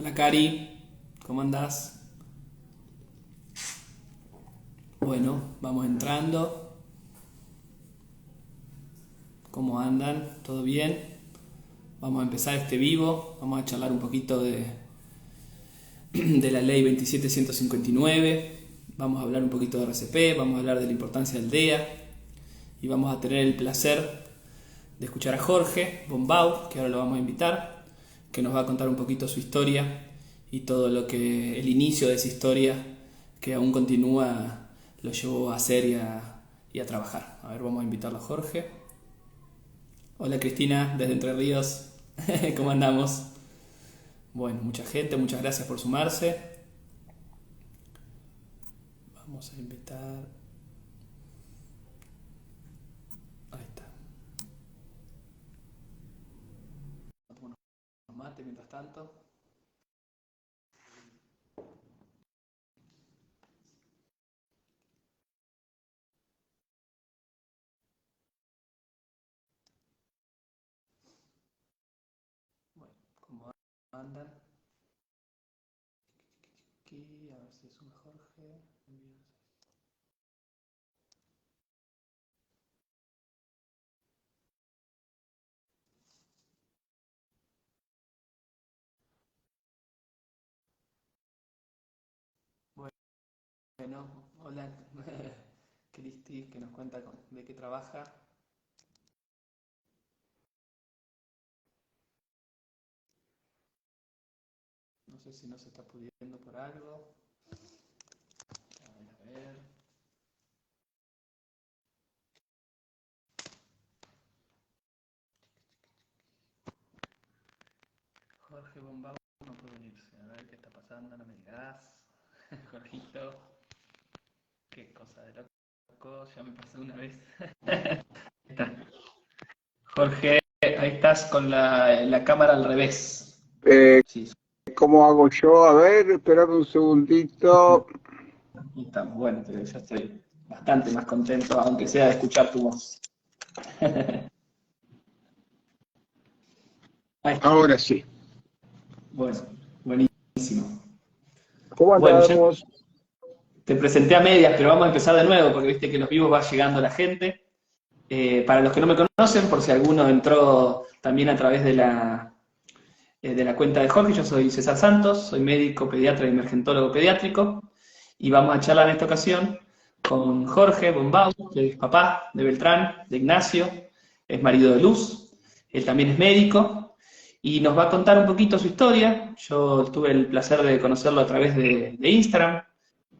Hola Cari, ¿cómo andás? Bueno, vamos entrando. ¿Cómo andan? ¿Todo bien? Vamos a empezar este vivo. Vamos a charlar un poquito de la ley 27159. Vamos a hablar un poquito de RCP. Vamos a hablar de la importancia del DEA. Y vamos a tener el placer de escuchar a Jorge Bombau, que ahora lo vamos a invitar, que nos va a contar un poquito su historia y todo lo que el inicio de esa historia que aún continúa lo llevó a hacer y a trabajar. A ver, vamos a invitarlo a Jorge. Hola Cristina, desde Entre Ríos. ¿Cómo andamos? Bueno, mucha gente, muchas gracias por sumarse. Vamos a invitar. Ahí está. Unos mates mientras tanto. Bueno, ¿cómo andan? Aquí, a ver si sube Jorge. Bueno, hola Cristi, que nos cuenta de qué trabaja. No sé si no se está pudiendo por algo. A ver. Jorge Bombao no puede unirse. A ver qué está pasando, no me digas. Jorgito, qué cosa de loco, ya me pasó una vez. Ahí está. Jorge, ahí estás con la cámara al revés. Eh, Sí, ¿Cómo hago yo? A ver, esperame un segundito. ahí estamos. Bueno, ya estoy bastante más contento, aunque sea de escuchar tu voz. Ahí está. Ahora sí. Bueno, buenísimo. ¿Cómo Bueno, ya andamos? te presenté a medias, pero vamos a empezar de nuevo, porque viste que en los vivos va llegando la gente. Para los que no me conocen, por si alguno entró también a través de la cuenta de Jorge, yo soy César Santos, soy médico, pediatra y emergentólogo pediátrico, y vamos a charlar en esta ocasión con Jorge Bombau, que es papá de Beltrán, de Ignacio, es marido de Luz, él también es médico, y nos va a contar un poquito su historia. Yo tuve el placer de conocerlo a través de Instagram,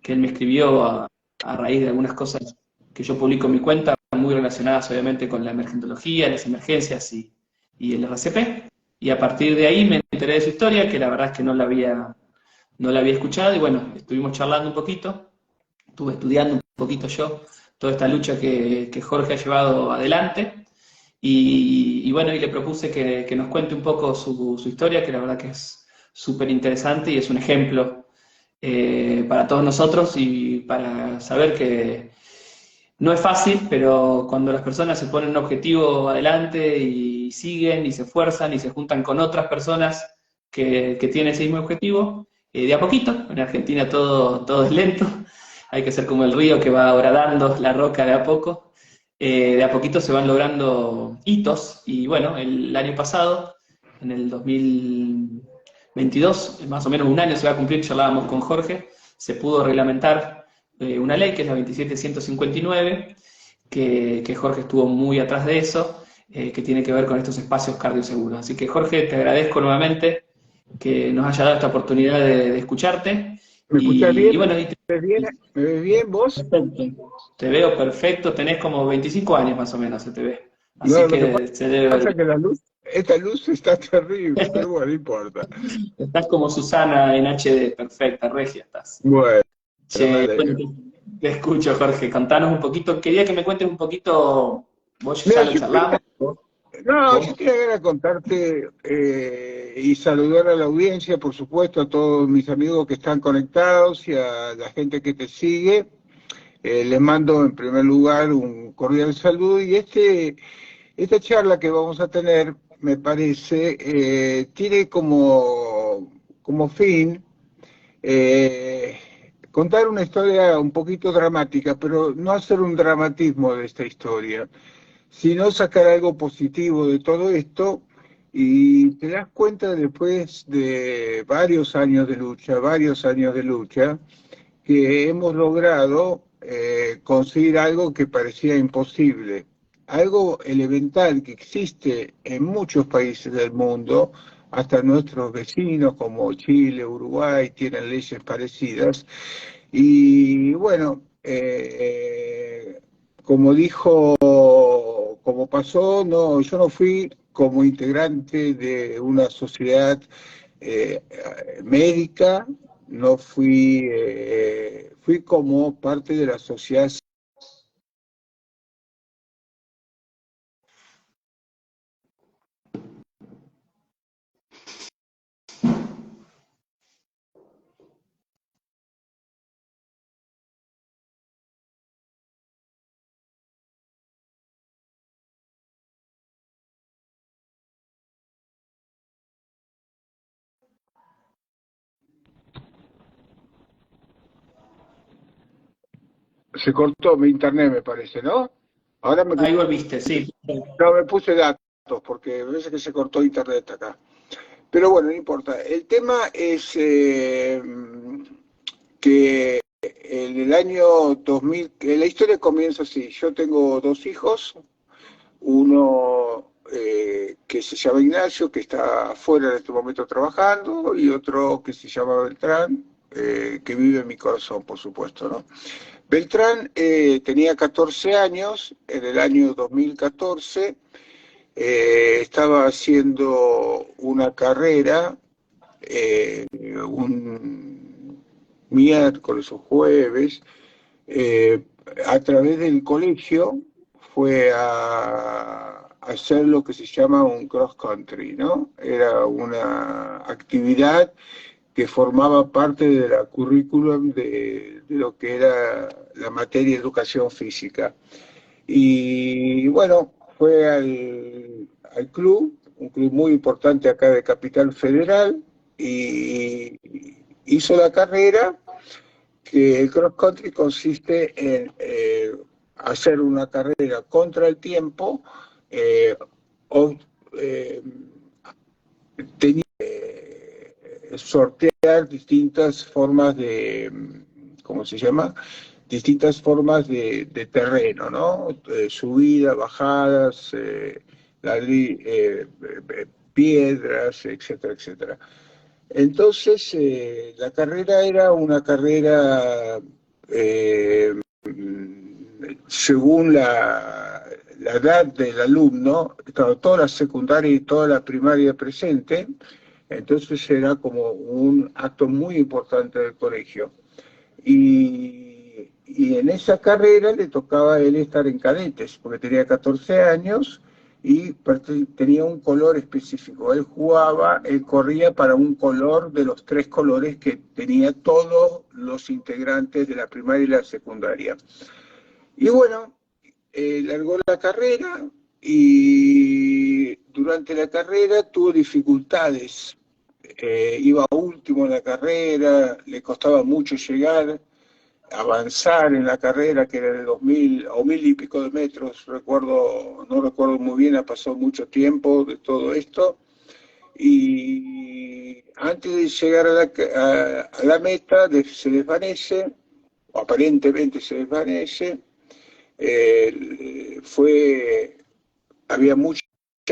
que él me escribió a raíz de algunas cosas que yo publico en mi cuenta, muy relacionadas obviamente con la emergentología, las emergencias y el RCP. Y a partir de ahí me enteré de su historia, que la verdad es que no la había escuchado, y bueno, estuvimos charlando un poquito, estuve estudiando un poquito yo toda esta lucha que Jorge ha llevado adelante, y bueno, y le propuse que nos cuente un poco su historia, que la verdad que es súper interesante y es un ejemplo para todos nosotros y para saber que no es fácil, pero cuando las personas se ponen un objetivo adelante y siguen y se esfuerzan y se juntan con otras personas que tienen ese mismo objetivo, de a poquito, en Argentina todo es lento, hay que ser como el río que va horadando la roca de a poco, de a poquito se van logrando hitos y bueno, el año pasado, en el 2022, más o menos un año se va a cumplir, charlábamos con Jorge, se pudo reglamentar una ley que es la 27159, que Jorge estuvo muy atrás de eso, que tiene que ver con estos espacios cardioseguros. Así que Jorge, te agradezco nuevamente que nos haya dado esta oportunidad de escucharte. ¿Me escuchás bien? Y bueno, ¿Me ves bien? ¿Me ves bien vos? perfecto. Te veo perfecto, tenés como 25 años más o menos, se te ve. Así No, lo que que se debe ver pasa es bien. que esta luz está terrible, pero bueno, no importa. Estás como Susana en HD, perfecta, regia estás. Bueno, me Che, bueno, alegro. te escucho, Jorge. Contanos un poquito. Quería que me cuentes un poquito. Vos ya Mira, lo charlamos. yo Vos. quería ganas de contarte y saludar a la audiencia, por supuesto, a todos mis amigos que están conectados y a la gente que te sigue. Les mando en primer lugar un cordial saludo y esta charla que vamos a tener, me parece, tiene como como fin contar una historia un poquito dramática, pero no hacer un dramatismo de esta historia, sino sacar algo positivo de todo esto y te das cuenta después de varios años de lucha, que hemos logrado conseguir algo que parecía imposible, algo elemental que existe en muchos países del mundo, hasta nuestros vecinos como Chile, Uruguay, tienen leyes parecidas. Y bueno, como dijo, como pasó, no, yo no fui como integrante de una sociedad eh, médica, no fui, fui como parte de la sociedad. Se cortó mi internet, me parece, ¿no? Ahora me, Ahí volviste, sí. no, me puse datos, porque a veces que se cortó internet acá. Pero bueno, no importa. El tema es que en el año 2000, la historia comienza así. Yo tengo dos hijos, uno que se llama Ignacio, que está afuera en este momento trabajando, y otro que se llama Beltrán, que vive en mi corazón, por supuesto, ¿no? Beltrán tenía 14 años, en el año 2014 estaba haciendo una carrera un miércoles o jueves, eh, a través del colegio fue a hacer lo que se llama un cross country, ¿no? Era una actividad que formaba parte de la currículum de lo que era la materia de educación física. Y bueno, fue al club, un club muy importante acá de Capital Federal, y hizo la carrera, que el cross country consiste en hacer una carrera contra el tiempo, o eh, tenía sortear distintas formas de, ¿cómo se llama? Distintas formas de terreno, ¿no? Subidas, bajadas, piedras, etcétera, etcétera. Entonces, la carrera era una carrera eh, según la edad del alumno, estaba toda la secundaria y toda la primaria presente, entonces era como un acto muy importante del colegio. Y en esa carrera le tocaba a él estar en cadetes, porque tenía 14 años y tenía un color específico. Él jugaba, él corría para un color de los tres colores que tenía todos los integrantes de la primaria y la secundaria. Y bueno, largó la carrera y durante la carrera tuvo dificultades. Iba último en la carrera, le costaba mucho llegar, avanzar en la carrera, que era de 2000 o 1000 y pico de metros, recuerdo, no recuerdo muy bien, ha pasado mucho tiempo de todo esto. Y antes de llegar a la meta, se desvanece, o aparentemente se desvanece. Fue, había mucha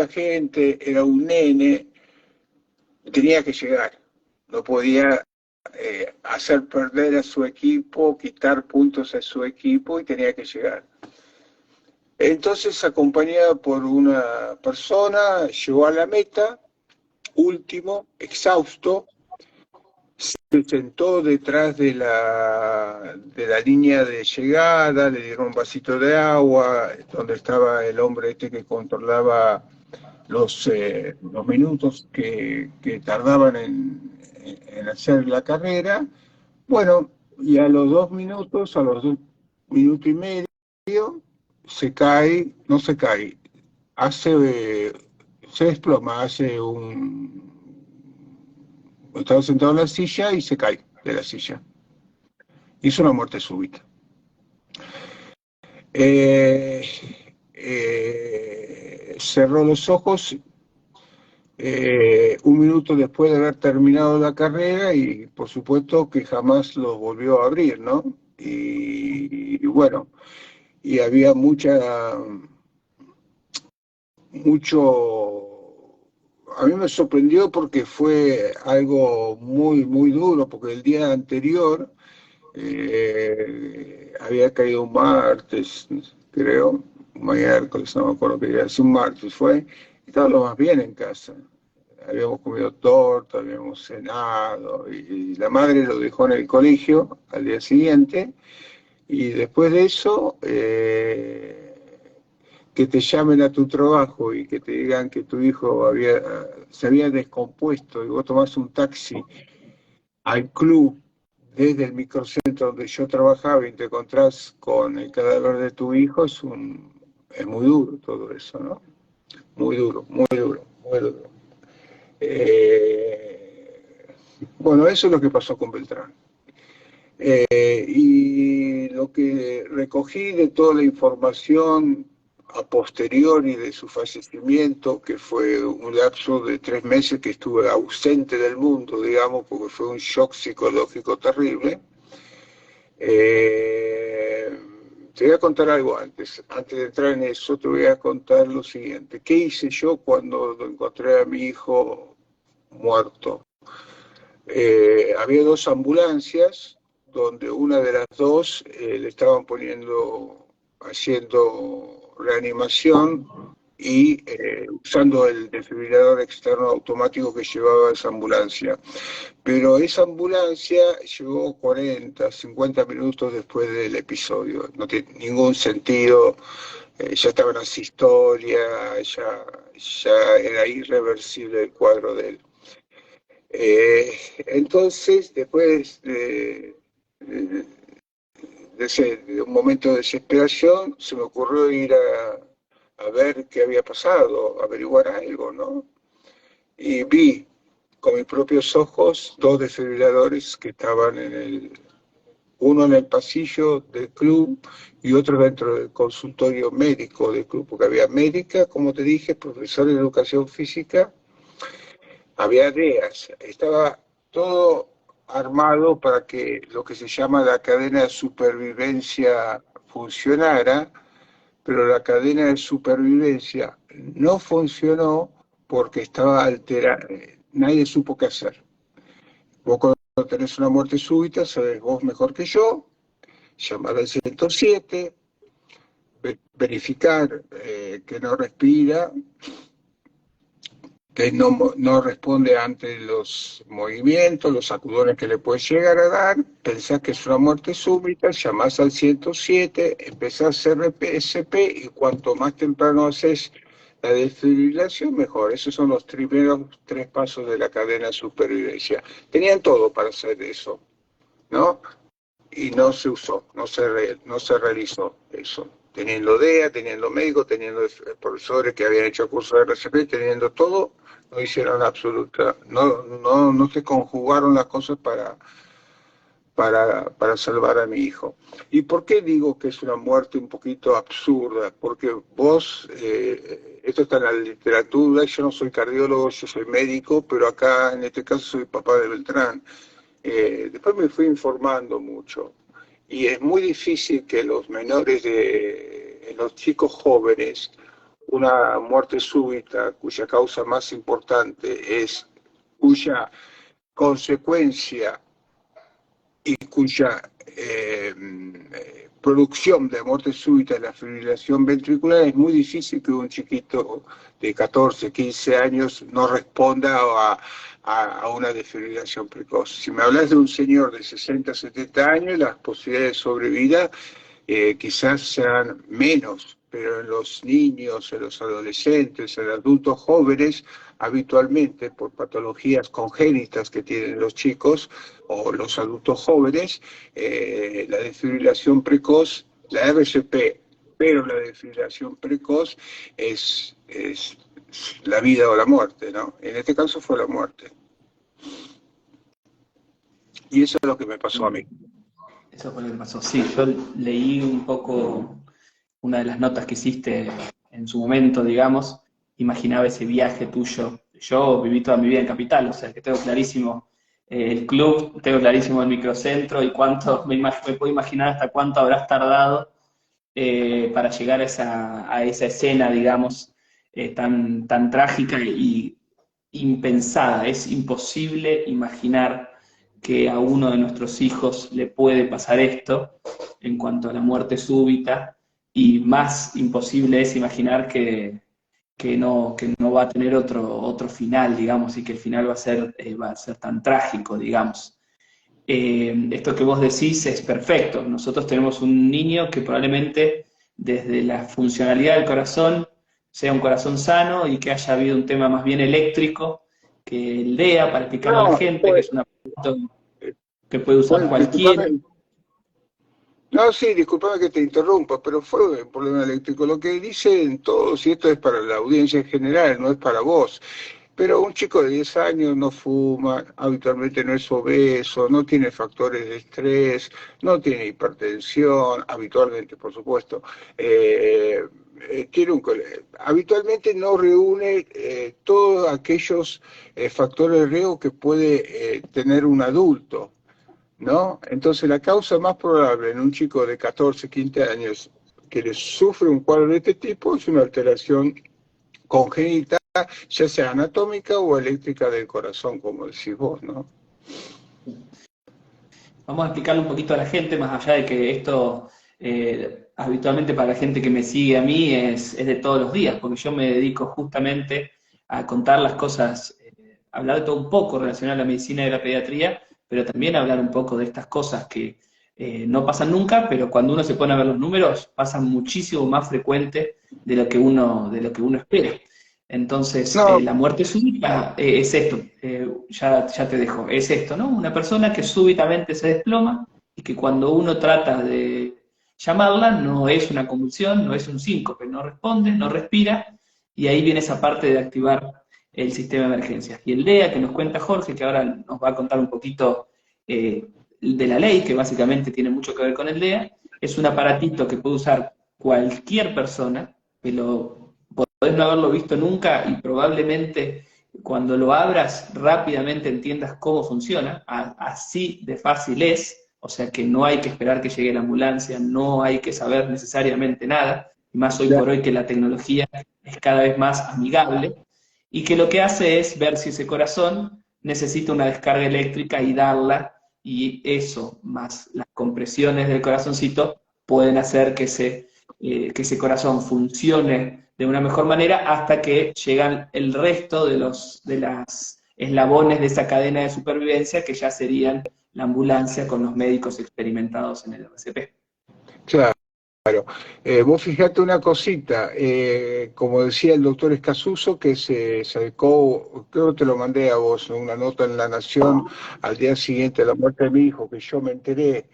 gente, era un nene, tenía que llegar, no podía hacer perder a su equipo, quitar puntos a su equipo y tenía que llegar. Entonces, acompañado por una persona, llegó a la meta, último, exhausto, se sentó detrás de la línea de llegada, le dieron un vasito de agua, donde estaba el hombre este que controlaba los minutos que tardaban en hacer la carrera. Bueno, y a los 2 minutos, a los 2 minutos y medio, se cae, no se cae, hace, se desploma, hace Estaba sentado en la silla y se cae de la silla. Hizo una muerte súbita. Cerró los ojos 1 minuto después de haber terminado la carrera y por supuesto que jamás los volvió a abrir, ¿no? Y bueno, y había a mí me sorprendió porque fue algo muy, muy duro, porque el día anterior había caído un martes, creo, un miércoles, no me acuerdo qué día, es un martes fue, y estaba lo más bien en casa. Habíamos comido torta, habíamos cenado, y la madre lo dejó en el colegio al día siguiente, y después de eso, que te llamen a tu trabajo y que te digan que tu hijo se había descompuesto y vos tomás un taxi al club desde el microcentro donde yo trabajaba y te encontrás con el cadáver de tu hijo, es muy duro todo eso, ¿no? Muy duro, muy duro, muy duro. Bueno, eso es lo que pasó con Beltrán. Y lo que recogí de toda la información a posteriori de su fallecimiento, que fue un lapso de 3 meses que estuve ausente del mundo, digamos, porque fue un shock psicológico terrible. Te voy a contar algo antes. Antes de entrar en eso, te voy a contar lo siguiente. ¿Qué hice yo cuando lo encontré a mi hijo muerto? Había 2 ambulancias, donde una de las 2 le estaban haciendo reanimación y usando el desfibrilador externo automático que llevaba esa ambulancia. Pero esa ambulancia llegó 40, 50 minutos después del episodio. No tiene ningún sentido, ya estaba en asistolia, ya era irreversible el cuadro de él. Entonces, después de un momento de desesperación, se me ocurrió ir a ver qué había pasado, averiguar algo, ¿no? Y vi con mis propios ojos 2 desfibriladores que estaban uno en el pasillo del club y otro dentro del consultorio médico del club, porque había médica, como te dije, profesor de educación física, había DEAS, estaba todo armado para que lo que se llama la cadena de supervivencia funcionara, pero la cadena de supervivencia no funcionó porque estaba alterada, nadie supo qué hacer. Vos cuando tenés una muerte súbita, sabés vos mejor que yo, llamar al 107, verificar que no respira, que no responde ante los movimientos, los sacudones que le puedes llegar a dar, pensás que es una muerte súbita, llamás al 107, empezás a hacer RPSP y cuanto más temprano haces la desfibrilación, mejor. Esos son los primeros 3 pasos de la cadena de supervivencia. Tenían todo para hacer eso, ¿no? Y no se usó, no se realizó eso. Teniendo DEA, teniendo médicos, teniendo profesores que habían hecho cursos de RCP, teniendo todo, no hicieron no se conjugaron las cosas para salvar a mi hijo. ¿Y por qué digo que es una muerte un poquito absurda? Porque vos, esto está en la literatura, yo no soy cardiólogo, yo soy médico, pero acá en este caso soy papá de Beltrán. Después me fui informando mucho y es muy difícil que los menores los chicos jóvenes, una muerte súbita cuya causa más importante cuya consecuencia y cuya producción de muerte súbita en la fibrilación ventricular, es muy difícil que un chiquito de 14, 15 años no responda a una desfibrilación precoz. Si me hablas de un señor de 60, 70 años, las posibilidades de sobrevida quizás sean menos, pero en los niños, en los adolescentes, en adultos jóvenes, habitualmente por patologías congénitas que tienen los chicos o los adultos jóvenes, la desfibrilación precoz, la RCP, pero la desfibrilación precoz es la vida o la muerte, ¿no? En este caso fue la muerte. Y eso es lo que me pasó a mí. Eso fue lo que pasó. Sí, yo leí un poco una de las notas que hiciste en su momento, digamos, imaginaba ese viaje tuyo. Yo viví toda mi vida en Capital, o sea que tengo clarísimo el club, tengo clarísimo el microcentro y cuánto, me puedo imaginar hasta cuánto habrás tardado para llegar a esa escena, digamos, tan trágica y impensada. Es imposible imaginar que a uno de nuestros hijos le puede pasar esto en cuanto a la muerte súbita, y más imposible es imaginar que no va a tener otro final, digamos, y que el final va a ser tan trágico, digamos. Esto que vos decís es perfecto. Nosotros tenemos un niño que probablemente desde la funcionalidad del corazón sea un corazón sano y que haya habido un tema más bien eléctrico que el DEA, para explicarle a la No, gente, que es un aparato que puede usar pues, cualquiera. disculpame, no, sí, disculpame que te interrumpa, pero fue un problema eléctrico. Lo que dicen todos, y esto es para la audiencia en general, no es para vos, pero un chico de 10 años no fuma, habitualmente no es obeso, no tiene factores de estrés, no tiene hipertensión, habitualmente, por supuesto. Eh, tiene habitualmente no reúne todos aquellos factores de riesgo que puede tener un adulto, ¿no? Entonces la causa más probable en un chico de 14, 15 años que le sufre un cuadro de este tipo es una alteración congénita, ya sea anatómica o eléctrica del corazón, como decís vos, ¿no? Vamos a explicarle un poquito a la gente, más allá de que esto habitualmente para la gente que me sigue a mí es de todos los días, porque yo me dedico justamente a contar las cosas, hablar de todo un poco relacionado a la medicina y la pediatría, pero también hablar un poco de estas cosas que no pasan nunca, pero cuando uno se pone a ver los números, pasan muchísimo más frecuente de lo que uno espera. Entonces, No, la muerte súbita es esto, ya te dejo, es esto, ¿no? Una persona que súbitamente se desploma y que cuando uno trata de llamarla no es una convulsión, no es un síncope, no responde, no respira, y ahí viene esa parte de activar el sistema de emergencias. Y el DEA que nos cuenta Jorge, que ahora nos va a contar un poquito de la ley, que básicamente tiene mucho que ver con el DEA, es un aparatito que puede usar cualquier persona, que podés no haberlo visto nunca y probablemente cuando lo abras rápidamente entiendas cómo funciona, así de fácil es, o sea que no hay que esperar que llegue la ambulancia, no hay que saber necesariamente nada, y más hoy ya, por hoy que la tecnología es cada vez más amigable, y que lo que hace es ver si ese corazón necesita una descarga eléctrica y darla, y eso, más las compresiones del corazoncito, pueden hacer que ese corazón funcione de una mejor manera hasta que llegan el resto de las eslabones de esa cadena de supervivencia, que ya serían la ambulancia con los médicos experimentados en el RCP. claro. Vos fijate una cosita, como decía el doctor Escasuso, que se acercó, creo que te lo mandé a vos, ¿no? Una nota en La Nación al día siguiente de la muerte de mi hijo, que yo me enteré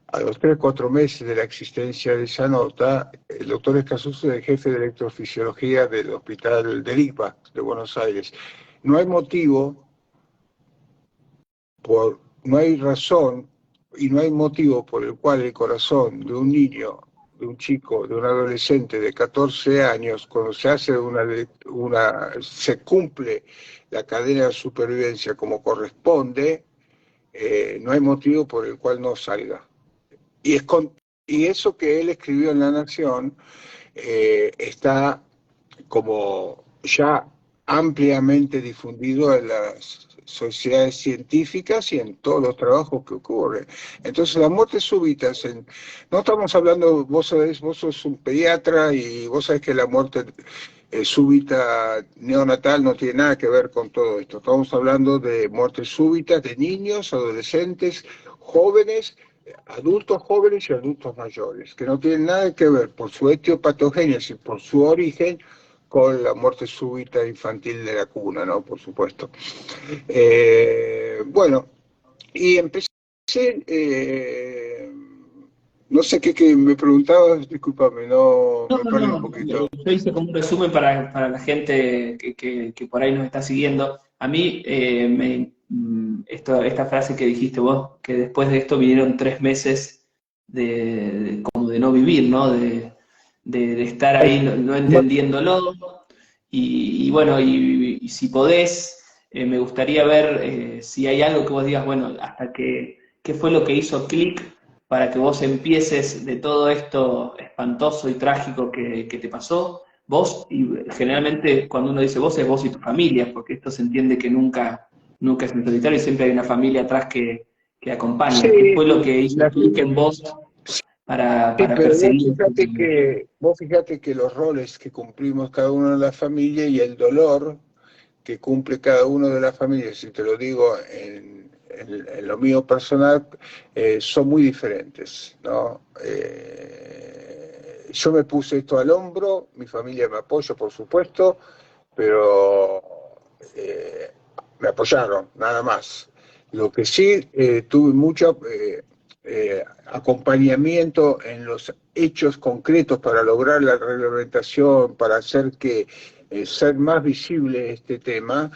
a los 3, 4 meses de la existencia de esa nota. El doctor Escasuso es el jefe de electrofisiología del hospital del ICBA de Buenos Aires. No hay motivo, no hay razón y no hay motivo por el cual el corazón de un niño, de un chico, de un adolescente de 14 años, cuando se hace se cumple la cadena de supervivencia como corresponde, no hay motivo por el cual no salga. Y, y eso que él escribió en La Nación está como ya ampliamente difundido en las sociedades científicas y en todos los trabajos que ocurren. Entonces, las muertes súbitas, no estamos hablando, vos sabés, vos sos un pediatra y vos sabés que la muerte súbita neonatal no tiene nada que ver con todo esto. Estamos hablando de muertes súbitas de niños, adolescentes, jóvenes, adultos jóvenes y adultos mayores, que no tienen nada que ver por su etiopatogénesis, por su origen, con la muerte súbita infantil de la cuna, ¿no? Por supuesto. Bueno, y empecé, no sé qué me preguntabas, discúlpame, no, No, me perdí un no, no. poquito. Yo hice como un resumen para la gente que por ahí nos está siguiendo. A mí esta frase que dijiste vos, que después de esto vinieron 3 meses como de no vivir, ¿no? De estar ahí no entendiéndolo. Y bueno, y si podés, me gustaría ver si hay algo que vos digas, bueno, qué fue lo que hizo clic para que vos empieces de todo esto espantoso y trágico que te pasó, vos, y generalmente cuando uno dice vos, es vos y tu familia, porque esto se entiende que nunca es en solitario y siempre hay una familia atrás que acompaña. ¿Qué Sí, fue lo que hizo clic en vos sí, para pero perseguir? vos fíjate que los roles que cumplimos cada uno de la familia y el dolor que cumple cada uno de las familias, si te lo digo en lo mío personal, son muy diferentes, ¿no? Yo me puse esto al hombro, mi familia me apoya, por supuesto, pero me apoyaron, nada más. Lo que sí, tuve mucho acompañamiento en los hechos concretos para lograr la reglamentación, para hacer que ser más visible este tema,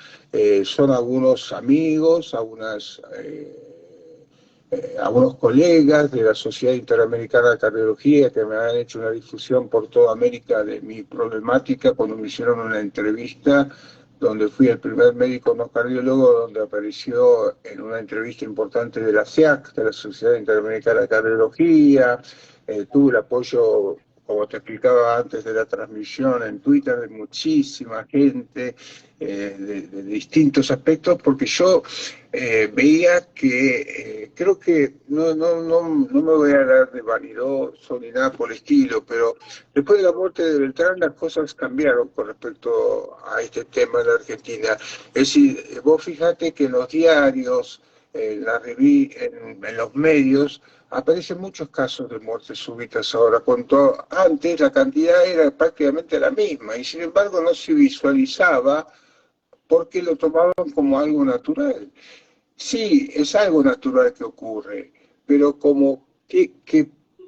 son algunos amigos, algunos colegas de la Sociedad Interamericana de Cardiología que me han hecho una difusión por toda América de mi problemática cuando me hicieron una entrevista donde fui el primer médico no cardiólogo, donde apareció en una entrevista importante de la SEAC, de la Sociedad Interamericana de Cardiología. Tuve el apoyo, como te explicaba antes de la transmisión, en Twitter de muchísima gente, de distintos aspectos, porque yo veía que, creo que no me voy a dar de vanidoso ni nada por el estilo, pero después de la muerte de Beltrán las cosas cambiaron con respecto a este tema en la Argentina. Es decir, vos fíjate que en los diarios, en los medios, aparecen muchos casos de muertes súbitas ahora, cuando antes la cantidad era prácticamente la misma, y sin embargo no se visualizaba porque lo tomaban como algo natural. Sí, es algo natural que ocurre, pero como que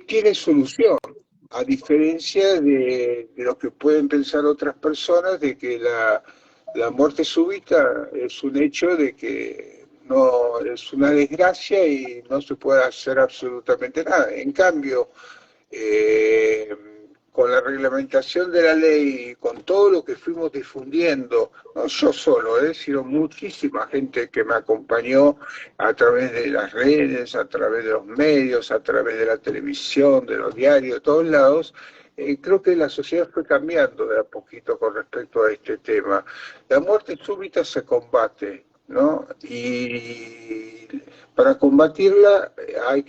tiene solución, a diferencia de lo que pueden pensar otras personas, de que la muerte súbita es un hecho de que no es una desgracia y no se puede hacer absolutamente nada. En cambio, eh, con la reglamentación de la ley, con todo lo que fuimos difundiendo, no yo solo, sino muchísima gente que me acompañó a través de las redes, a través de los medios, a través de la televisión, de los diarios, de todos lados. Creo que la sociedad fue cambiando de a poquito con respecto a este tema. La muerte súbita se combate, ¿no? Y para combatirla hay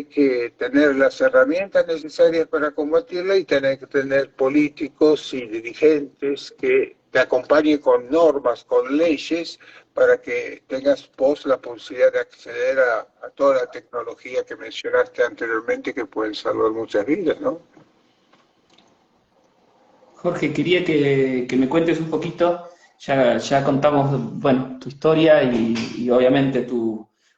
que tener las herramientas necesarias para combatirla y tener que tener políticos y dirigentes que te acompañen con normas, con leyes, para que tengas vos la posibilidad de acceder a toda la tecnología que mencionaste anteriormente que pueden salvar muchas vidas, ¿no? Jorge, quería que me cuentes un poquito, ya contamos, bueno, tu historia y obviamente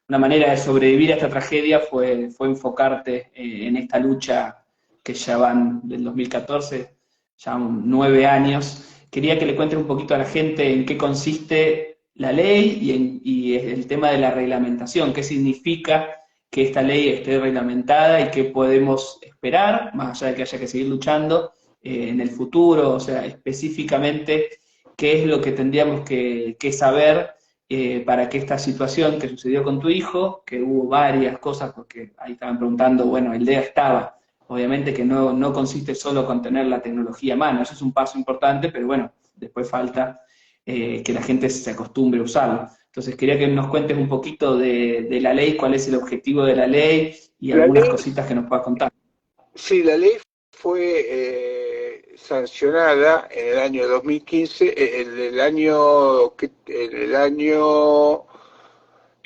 una manera de sobrevivir a esta tragedia fue enfocarte en esta lucha que ya van del 2014, ya 9 años. Quería que le cuentes un poquito a la gente en qué consiste la ley y el tema de la reglamentación, qué significa que esta ley esté reglamentada y qué podemos esperar, más allá de que haya que seguir luchando en el futuro, o sea, específicamente qué es lo que tendríamos que saber para que esta situación que sucedió con tu hijo, que hubo varias cosas, porque ahí estaban preguntando, bueno, el DEA estaba, obviamente que no consiste solo con tener la tecnología a mano, eso es un paso importante, pero bueno, después falta que la gente se acostumbre a usarlo. Entonces quería que nos cuentes un poquito de la ley, cuál es el objetivo de la ley y La algunas ley, cositas que nos puedas contar. sí, la ley fue sancionada en el año 2015, en el año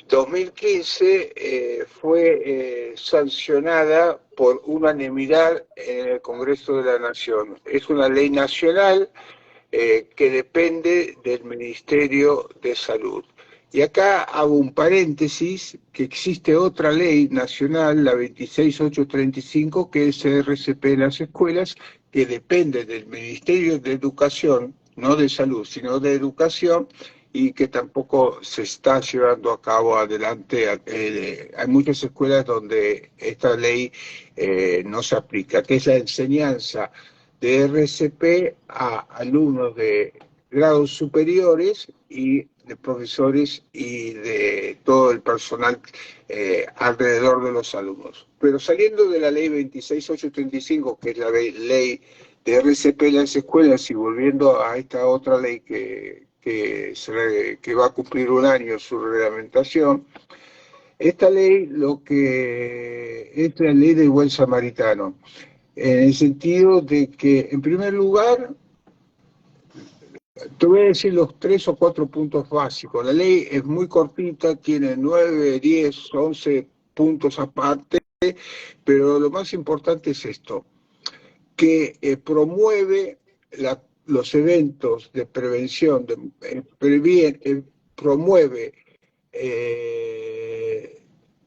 2015 fue sancionada por unanimidad en el Congreso de la Nación. Es una ley nacional que depende del Ministerio de Salud. Y acá hago un paréntesis, que existe otra ley nacional, la 26835, que es RCP en las escuelas, que depende del Ministerio de Educación, no de Salud, sino de Educación, y que tampoco se está llevando a cabo adelante. Hay muchas escuelas donde esta ley no se aplica, que es la enseñanza de RCP a alumnos de grados superiores y de profesores y de todo el personal alrededor de los alumnos. Pero saliendo de la ley 26835, que es la ley de RCP en las escuelas, y volviendo a esta otra ley que va a cumplir un año su reglamentación, esta ley lo que es la ley del buen samaritano, en el sentido de que, en primer lugar, te voy a decir los 3 o 4 puntos básicos. La ley es muy cortita, tiene 9, 10, 11 puntos aparte, pero lo más importante es esto, que promueve los eventos de prevención, promueve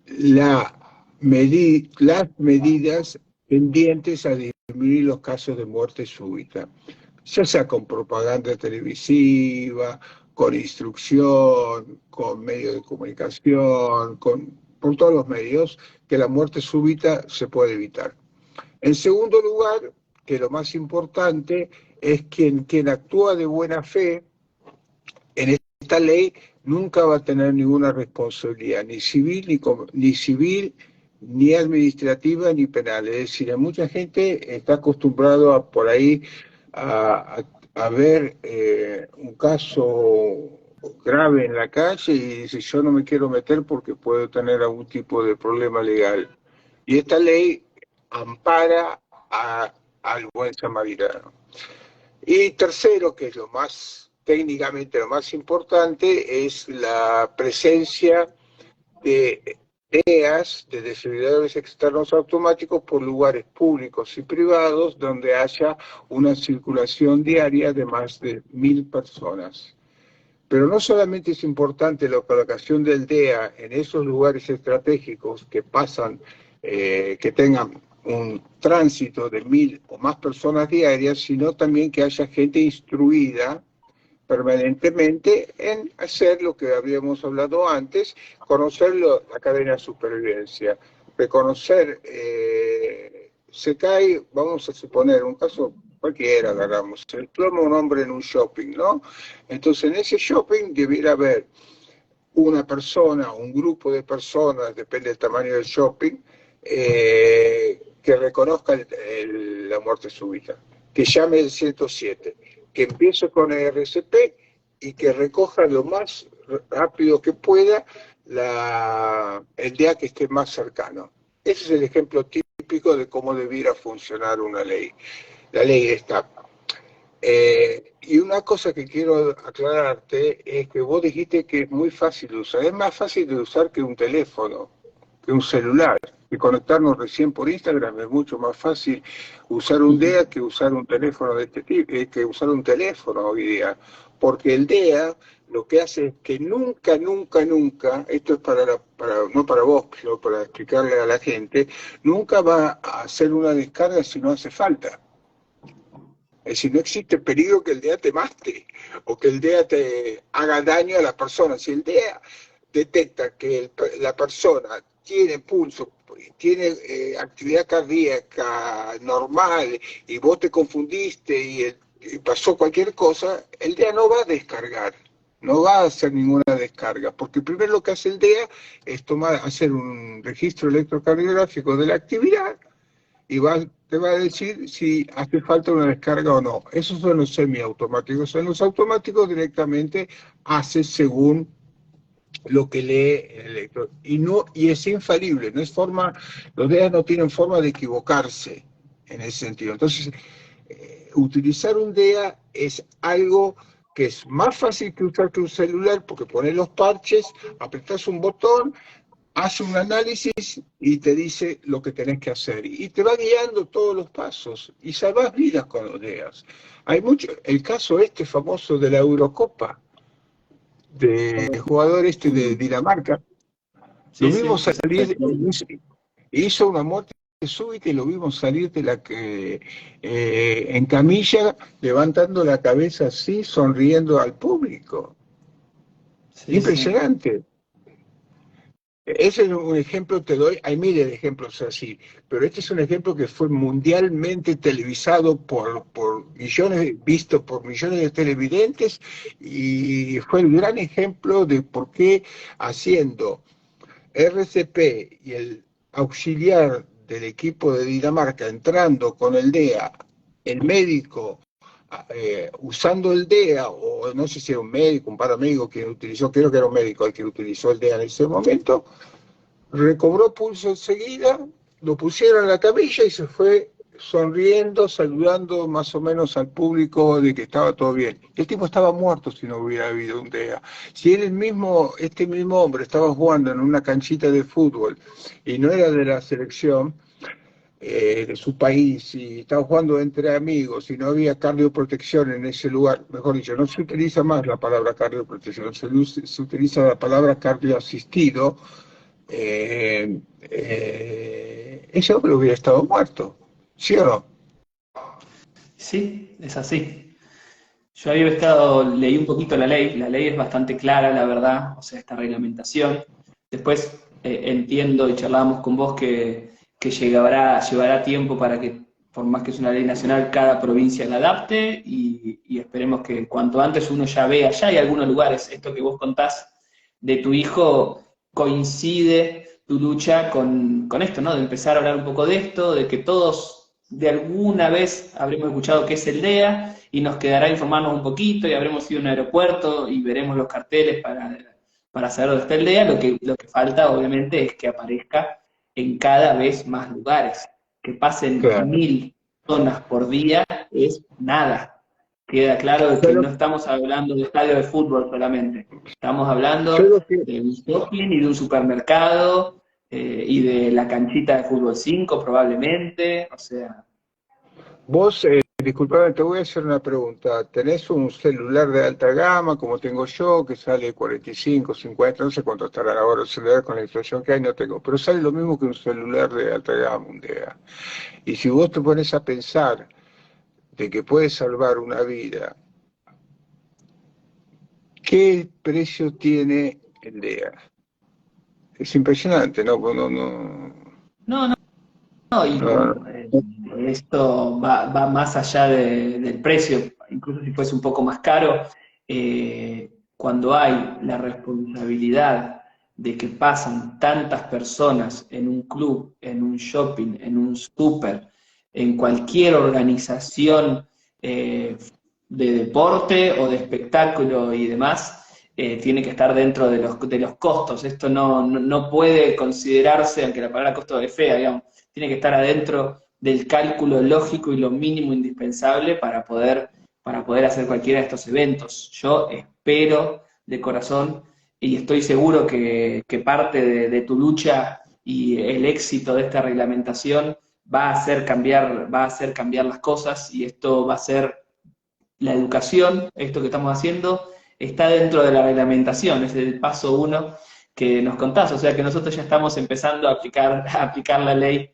las medidas tendientes a disminuir los casos de muerte súbita, ya sea con propaganda televisiva, con instrucción, con medios de comunicación, por todos los medios, que la muerte súbita se puede evitar. En segundo lugar, que lo más importante es quien actúa de buena fe en esta ley nunca va a tener ninguna responsabilidad, ni civil, ni administrativa, ni penal. Es decir, mucha gente está acostumbrado por ahí a ver un caso grave en la calle y dice, yo no me quiero meter porque puedo tener algún tipo de problema legal. Y esta ley ampara al buen samaritano. Y tercero, que es lo más, técnicamente lo más importante, es la presencia de DEAs, de desfibriladores externos automáticos, por lugares públicos y privados donde haya una circulación diaria de más de 1000 personas. Pero no solamente es importante la colocación del DEA en esos lugares estratégicos que pasan, que tengan un tránsito de 1000 o más personas diarias, sino también que haya gente instruida permanentemente en hacer lo que habíamos hablado antes, conocer la cadena de supervivencia, reconocer, se cae, vamos a suponer, un caso cualquiera, agarramos, se desploma un hombre en un shopping, ¿no? Entonces en ese shopping debiera haber una persona, un grupo de personas, depende del tamaño del shopping, que reconozca la muerte súbita, que llame el 107, que empiece con el RCP y que recoja lo más rápido que pueda el día que esté más cercano. Ese es el ejemplo típico de cómo debiera funcionar una ley. La ley está. Y una cosa que quiero aclararte es que vos dijiste que es muy fácil de usar. Es más fácil de usar que un teléfono, que un celular. Y conectarnos recién por Instagram es mucho más fácil usar un DEA que usar un teléfono de este tipo, que usar un teléfono hoy día. Porque el DEA lo que hace es que nunca, esto es no para vos, sino para explicarle a la gente, nunca va a hacer una descarga si no hace falta. Es decir, no existe peligro que el DEA te mate o que el DEA te haga daño a la persona. Si el DEA detecta que la persona tiene pulso, tiene actividad cardíaca normal y vos te confundiste y pasó cualquier cosa, el DEA no va a descargar, no va a hacer ninguna descarga, porque primero lo que hace el DEA es hacer un registro electrocardiográfico de la actividad y te va a decir si hace falta una descarga o no. Esos son los semiautomáticos. En los automáticos directamente hace según lo que lee el electro. Y es infalible, no es los DEA no tienen forma de equivocarse en ese sentido. Entonces, utilizar un DEA es algo que es más fácil que usar que un celular, porque pones los parches, apretás un botón, hace un análisis y te dice lo que tenés que hacer. Y te va guiando todos los pasos. Y salvás vidas con los DEAs. Hay el caso famoso de la Eurocopa, del jugador de Dinamarca. Sí, lo vimos salir, hizo una muerte súbita y lo vimos salir en camilla, levantando la cabeza así, sonriendo al público. Sí, sí. Impresionante. Ese es un ejemplo, te doy, hay miles de ejemplos así, pero este es un ejemplo que fue mundialmente televisado por millones, visto por millones de televidentes, y fue el gran ejemplo de por qué haciendo RCP y el auxiliar del equipo de Dinamarca entrando con el DEA, el médico usando el DEA, o no sé si era un médico, un paramédico quien utilizó, creo que era un médico el que utilizó el DEA en ese momento, recobró pulso enseguida, lo pusieron en la camilla y se fue sonriendo, saludando más o menos al público de que estaba todo bien. El tipo estaba muerto si no hubiera habido un DEA. Si él mismo, este mismo hombre estaba jugando en una canchita de fútbol y no era de la selección de su país y estaba jugando entre amigos y no había cardioprotección en ese lugar, mejor dicho, no se utiliza más la palabra cardioprotección, se utiliza la palabra cardioasistido, ese hombre hubiera estado muerto, ¿sí o no? Sí, es así. Yo leí un poquito la ley es bastante clara, la verdad, o sea, esta reglamentación. Después entiendo y charlábamos con vos que llevará tiempo para que, por más que es una ley nacional, cada provincia la adapte y esperemos que cuanto antes uno ya vea, ya hay algunos lugares, esto que vos contás de tu hijo coincide tu lucha con esto, ¿no? De empezar a hablar un poco de esto, de que todos de alguna vez habremos escuchado qué es el DEA y nos quedará informarnos un poquito y habremos ido a un aeropuerto y veremos los carteles para saber dónde está el DEA. Lo que falta, obviamente, es que aparezca en cada vez más lugares. Que pasen Claro. 1000 personas por día es nada. Queda claro de que Pero no estamos hablando de estadio de fútbol solamente. Estamos hablando yo lo que, de un shopping y de un supermercado y de la canchita de fútbol 5 probablemente. O sea, vos, disculpame, te voy a hacer una pregunta. ¿Tenés un celular de alta gama como tengo yo, que sale 45, 50, no sé cuánto estará ahora el celular con la inflación que hay, no tengo, pero sale lo mismo que un celular de alta gama un día? Y si vos te pones a pensar de que puedes salvar una vida, ¿qué precio tiene el DEA? Es impresionante, ¿no? no, no, no, y No, esto va más allá del precio, incluso si fuese un poco más caro, cuando hay la responsabilidad de que pasan tantas personas en un club, en un shopping, en un súper, en cualquier organización de deporte o de espectáculo y demás, tiene que estar dentro de los costos. Esto no puede considerarse, aunque la palabra costo es fea, digamos, tiene que estar adentro del cálculo lógico y lo mínimo indispensable para poder hacer cualquiera de estos eventos. Yo espero de corazón y estoy seguro que parte de tu lucha y el éxito de esta reglamentación va a hacer cambiar las cosas y esto va a ser la educación, esto que estamos haciendo, está dentro de la reglamentación, es el paso uno que nos contás, o sea que nosotros ya estamos empezando a aplicar la ley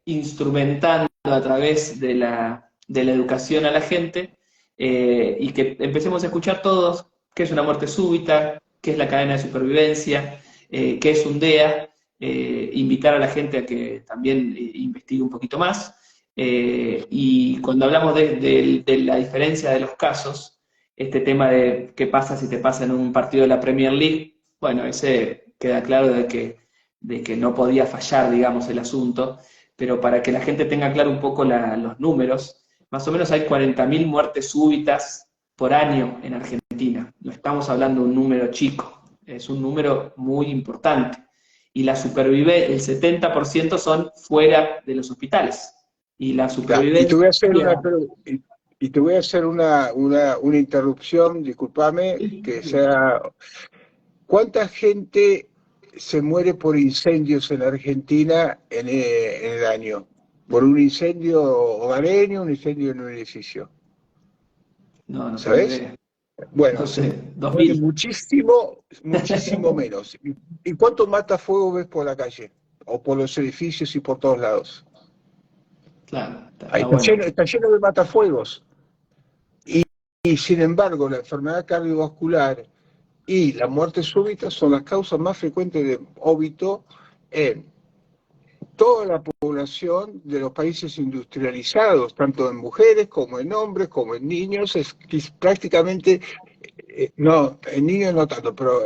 instrumentando a través de la educación a la gente y que empecemos a escuchar todos qué es una muerte súbita, qué es la cadena de supervivencia, qué es un DEA, invitar a la gente a que también investigue un poquito más. Y cuando hablamos de la diferencia de los casos, este tema de qué pasa si te pasa en un partido de la Premier League, bueno, ese queda claro de que no podía fallar, digamos, el asunto, pero para que la gente tenga claro un poco los números, más o menos hay 40.000 muertes súbitas por año en Argentina. No estamos hablando de un número chico, es un número muy importante. Y la supervivencia, el 70% son fuera de los hospitales. Y la ya, y te voy a supervivencia, hacer y te voy a hacer una interrupción, discúlpame, que sea, ¿cuánta gente se muere por incendios en Argentina en el año? Por un incendio hogareño, un incendio en un edificio, no tengo ¿sabes? idea. Bueno, No se sé, muere 2000. muchísimo, muchísimo menos. ¿Y cuánto matafuego ves por la calle? O por los edificios y por todos lados. Claro, Ahí está bueno. está lleno de matafuegos. Y sin embargo, la enfermedad cardiovascular y la muerte súbita son las causas más frecuentes de óbito en toda la población de los países industrializados, tanto en mujeres como en hombres, como en niños, es prácticamente, no, en niños no tanto, pero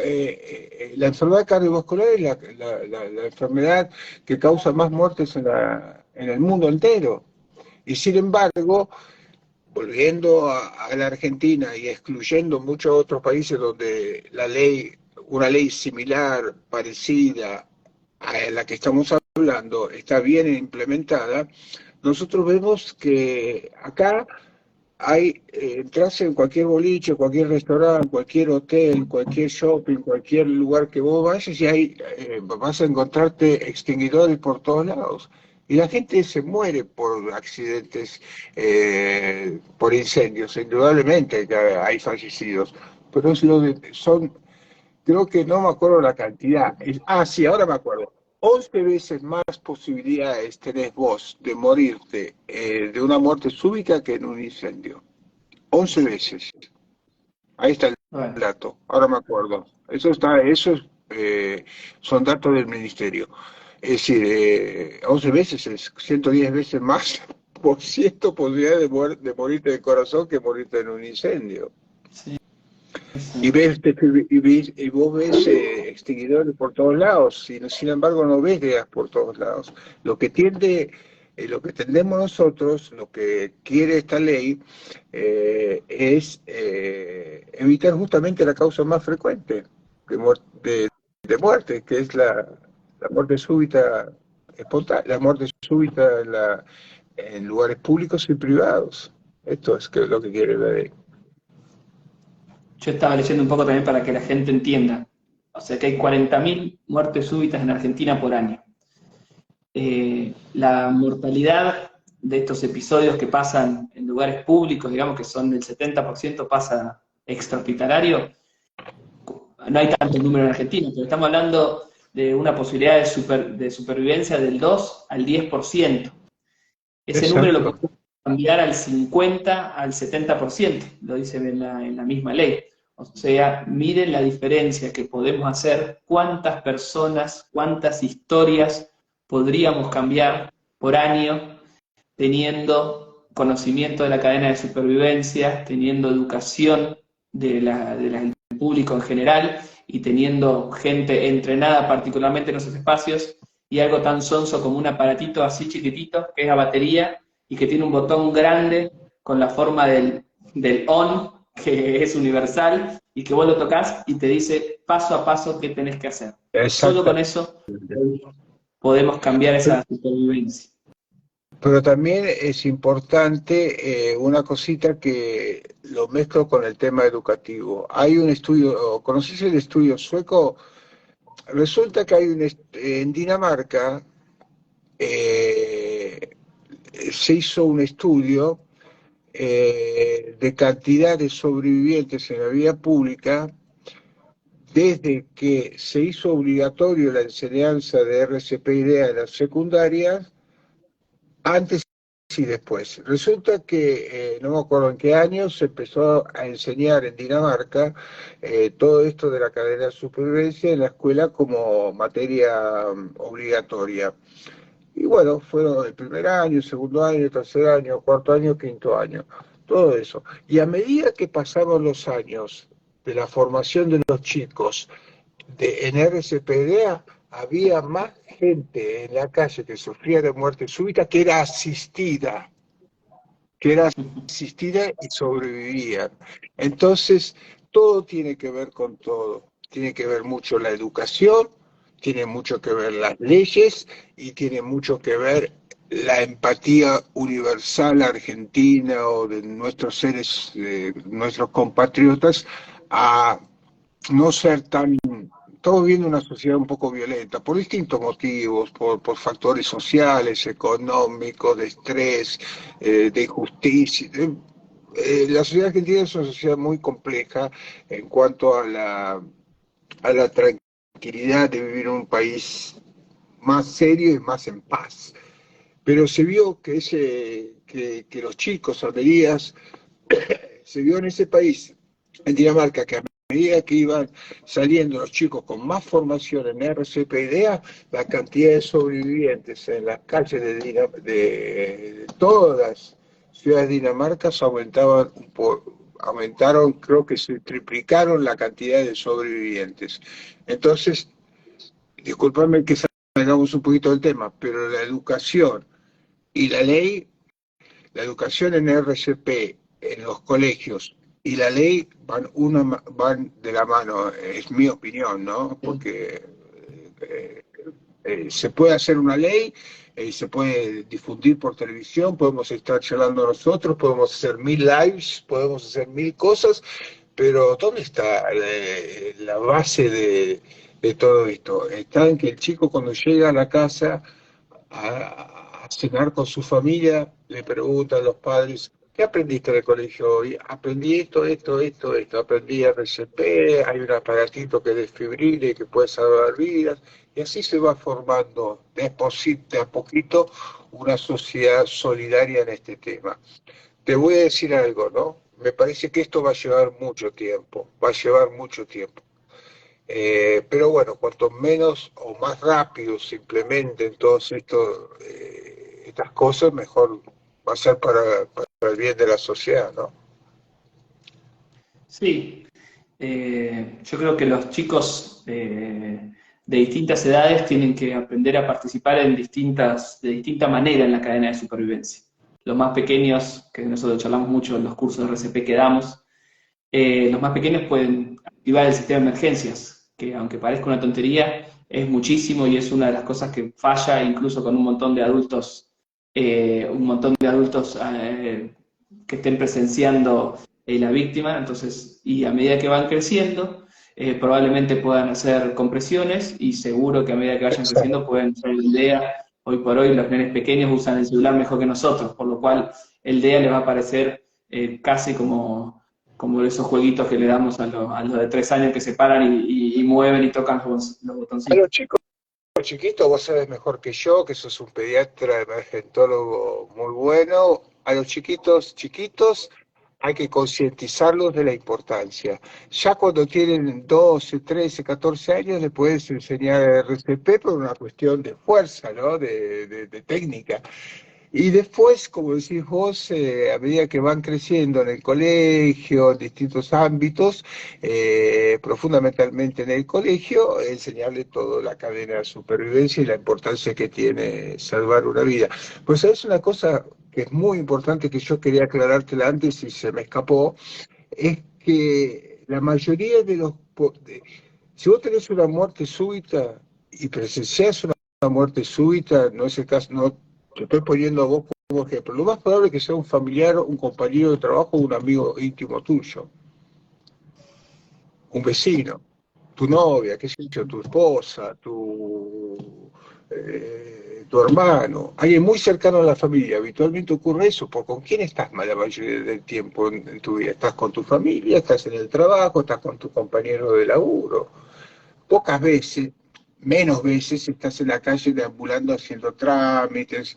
la enfermedad cardiovascular es la enfermedad que causa más muertes en el mundo entero. Y sin embargo, volviendo a la Argentina y excluyendo muchos otros países donde una ley similar, parecida a la que estamos hablando, está bien implementada, nosotros vemos que acá hay, entras en cualquier boliche, cualquier restaurante, cualquier hotel, cualquier shopping, cualquier lugar que vos vayas y vas a encontrarte extinguidores por todos lados. Y la gente se muere por accidentes, por incendios, indudablemente que hay fallecidos, pero creo que no me acuerdo la cantidad. Sí, ahora me acuerdo. 11 veces más posibilidades tenés vos de morirte de una muerte súbita que en un incendio. 11 veces. Ahí está el Bueno, dato. Ahora me acuerdo. Son datos del ministerio. Es decir, 11 veces es 110 veces más por ciento posibilidad de morirte de corazón que morirte en un incendio. sí, Y sí. y vos ves extinguidores por todos lados, y sin embargo no ves gas por todos lados. Lo que tendemos nosotros, lo que quiere esta ley, es evitar justamente la causa más frecuente de muerte, que es la muerte súbita espontánea, la muerte súbita en lugares públicos y privados. Esto es lo que quiere la ley. Yo estaba leyendo un poco también para que la gente entienda. O sea que hay 40.000 muertes súbitas en Argentina por año. La mortalidad de estos episodios que pasan en lugares públicos, digamos que son del 70% pasa extrahospitalario, no hay tanto número en Argentina, pero estamos hablando de una posibilidad de supervivencia del 2 al 10%. Ese número lo Exacto. podemos cambiar al 50, al 70%, lo dice en la misma ley. O sea, miren la diferencia que podemos hacer, cuántas personas, cuántas historias podríamos cambiar por año teniendo conocimiento de la cadena de supervivencia, teniendo educación del público en general y teniendo gente entrenada particularmente en esos espacios y algo tan sonso como un aparatito así chiquitito que es la batería y que tiene un botón grande con la forma del on, que es universal, y que vos lo tocas y te dice paso a paso qué tenés que hacer. Solo Exacto. con eso podemos cambiar esa supervivencia. Pero también es importante una cosita que lo mezclo con el tema educativo. Hay un estudio, ¿conoces el estudio sueco? Resulta que en Dinamarca eh, se hizo un estudio de cantidad de sobrevivientes en la vía pública desde que se hizo obligatorio la enseñanza de RCP-IDEA en las secundarias, antes y después. Resulta que, no me acuerdo en qué año, se empezó a enseñar en Dinamarca todo esto de la cadena de supervivencia en la escuela como materia obligatoria. Y bueno, fueron el primer año, el segundo año, el tercer año, cuarto año, quinto año, todo eso. Y a medida que pasaban los años de la formación de los chicos en RCPD, había más gente en la calle que sufría de muerte súbita que era asistida y sobrevivía. Entonces, todo tiene que ver con todo. Tiene que ver mucho la educación, tiene mucho que ver las leyes y tiene mucho que ver la empatía universal argentina o de nuestros seres, nuestros compatriotas, a no ser tan... Estamos viendo una sociedad un poco violenta por distintos motivos, por factores sociales, económicos, de estrés, de injusticia. La sociedad argentina es una sociedad muy compleja en cuanto a la tranquilidad de vivir en un país más serio y más en paz. Pero se vio que los chicos, Almerías, se vio en ese país, en Dinamarca, que a medida que iban saliendo los chicos con más formación en RCP-IDEA, la cantidad de sobrevivientes en las calles de todas las ciudades de Dinamarca aumentaron, creo que se triplicaron la cantidad de sobrevivientes. Entonces, disculpadme que salgamos un poquito del tema, pero la educación y la ley, la educación en RCP, en los colegios, y la ley van de la mano, es mi opinión, ¿no? Porque se puede hacer una ley, se puede difundir por televisión, podemos estar charlando nosotros, podemos hacer 1000 lives, podemos hacer 1000 cosas, pero ¿dónde está la base de todo esto? Está en que el chico cuando llega a la casa a cenar con su familia, le preguntan a los padres, ¿qué aprendiste en el colegio hoy? Aprendí esto, aprendí RCP, hay un aparatito que desfibrile, que puede salvar vidas, y así se va formando de a poquito una sociedad solidaria en este tema. Te voy a decir algo, ¿no? Me parece que esto va a llevar mucho tiempo, va a llevar mucho tiempo. Pero bueno, cuanto menos o más rápido se implementen todas estas cosas, mejor va a ser para el bien de la sociedad, ¿no? Sí, yo creo que los chicos de distintas edades tienen que aprender a participar de distinta manera en la cadena de supervivencia. Los más pequeños, que nosotros charlamos mucho en los cursos de RCP que damos, los más pequeños pueden activar el sistema de emergencias, que aunque parezca una tontería, es muchísimo y es una de las cosas que falla incluso con un montón de adultos que estén presenciando la víctima. Entonces, y a medida que van creciendo, probablemente puedan hacer compresiones y seguro que a medida que vayan creciendo pueden usar el DEA. Hoy por hoy los nenes pequeños usan el celular mejor que nosotros, por lo cual el DEA les va a parecer casi como esos jueguitos que le damos a los de 3 años que se paran y mueven y tocan los A botoncitos. los chicos chiquitos, vos sabés mejor que yo, que sos un pediatra emergentólogo muy bueno. A los chiquitos hay que concientizarlos de la importancia. Ya cuando tienen 12, 13, 14 años, les puedes enseñar RCP por una cuestión de fuerza, ¿no? De técnica. Y después, como decís vos, a medida que van creciendo en el colegio, en distintos ámbitos, fundamentalmente en el colegio, enseñarle toda la cadena de supervivencia y la importancia que tiene salvar una vida. Pues es una cosa que es muy importante que yo quería aclarártela antes y se me escapó, es que la mayoría de si vos tenés una muerte súbita y presenciás una muerte súbita, no es el caso, no te estoy poniendo a vos como ejemplo, lo más probable es que sea un familiar, un compañero de trabajo, un amigo íntimo tuyo, un vecino, tu novia, qué sé yo, tu esposa, tu hermano, alguien muy cercano a la familia. Habitualmente ocurre eso, porque ¿con quién estás la mayoría del tiempo en tu vida? ¿Estás con tu familia? ¿Estás en el trabajo? ¿Estás con tu compañero de laburo? Pocas veces, menos veces estás en la calle deambulando haciendo trámites,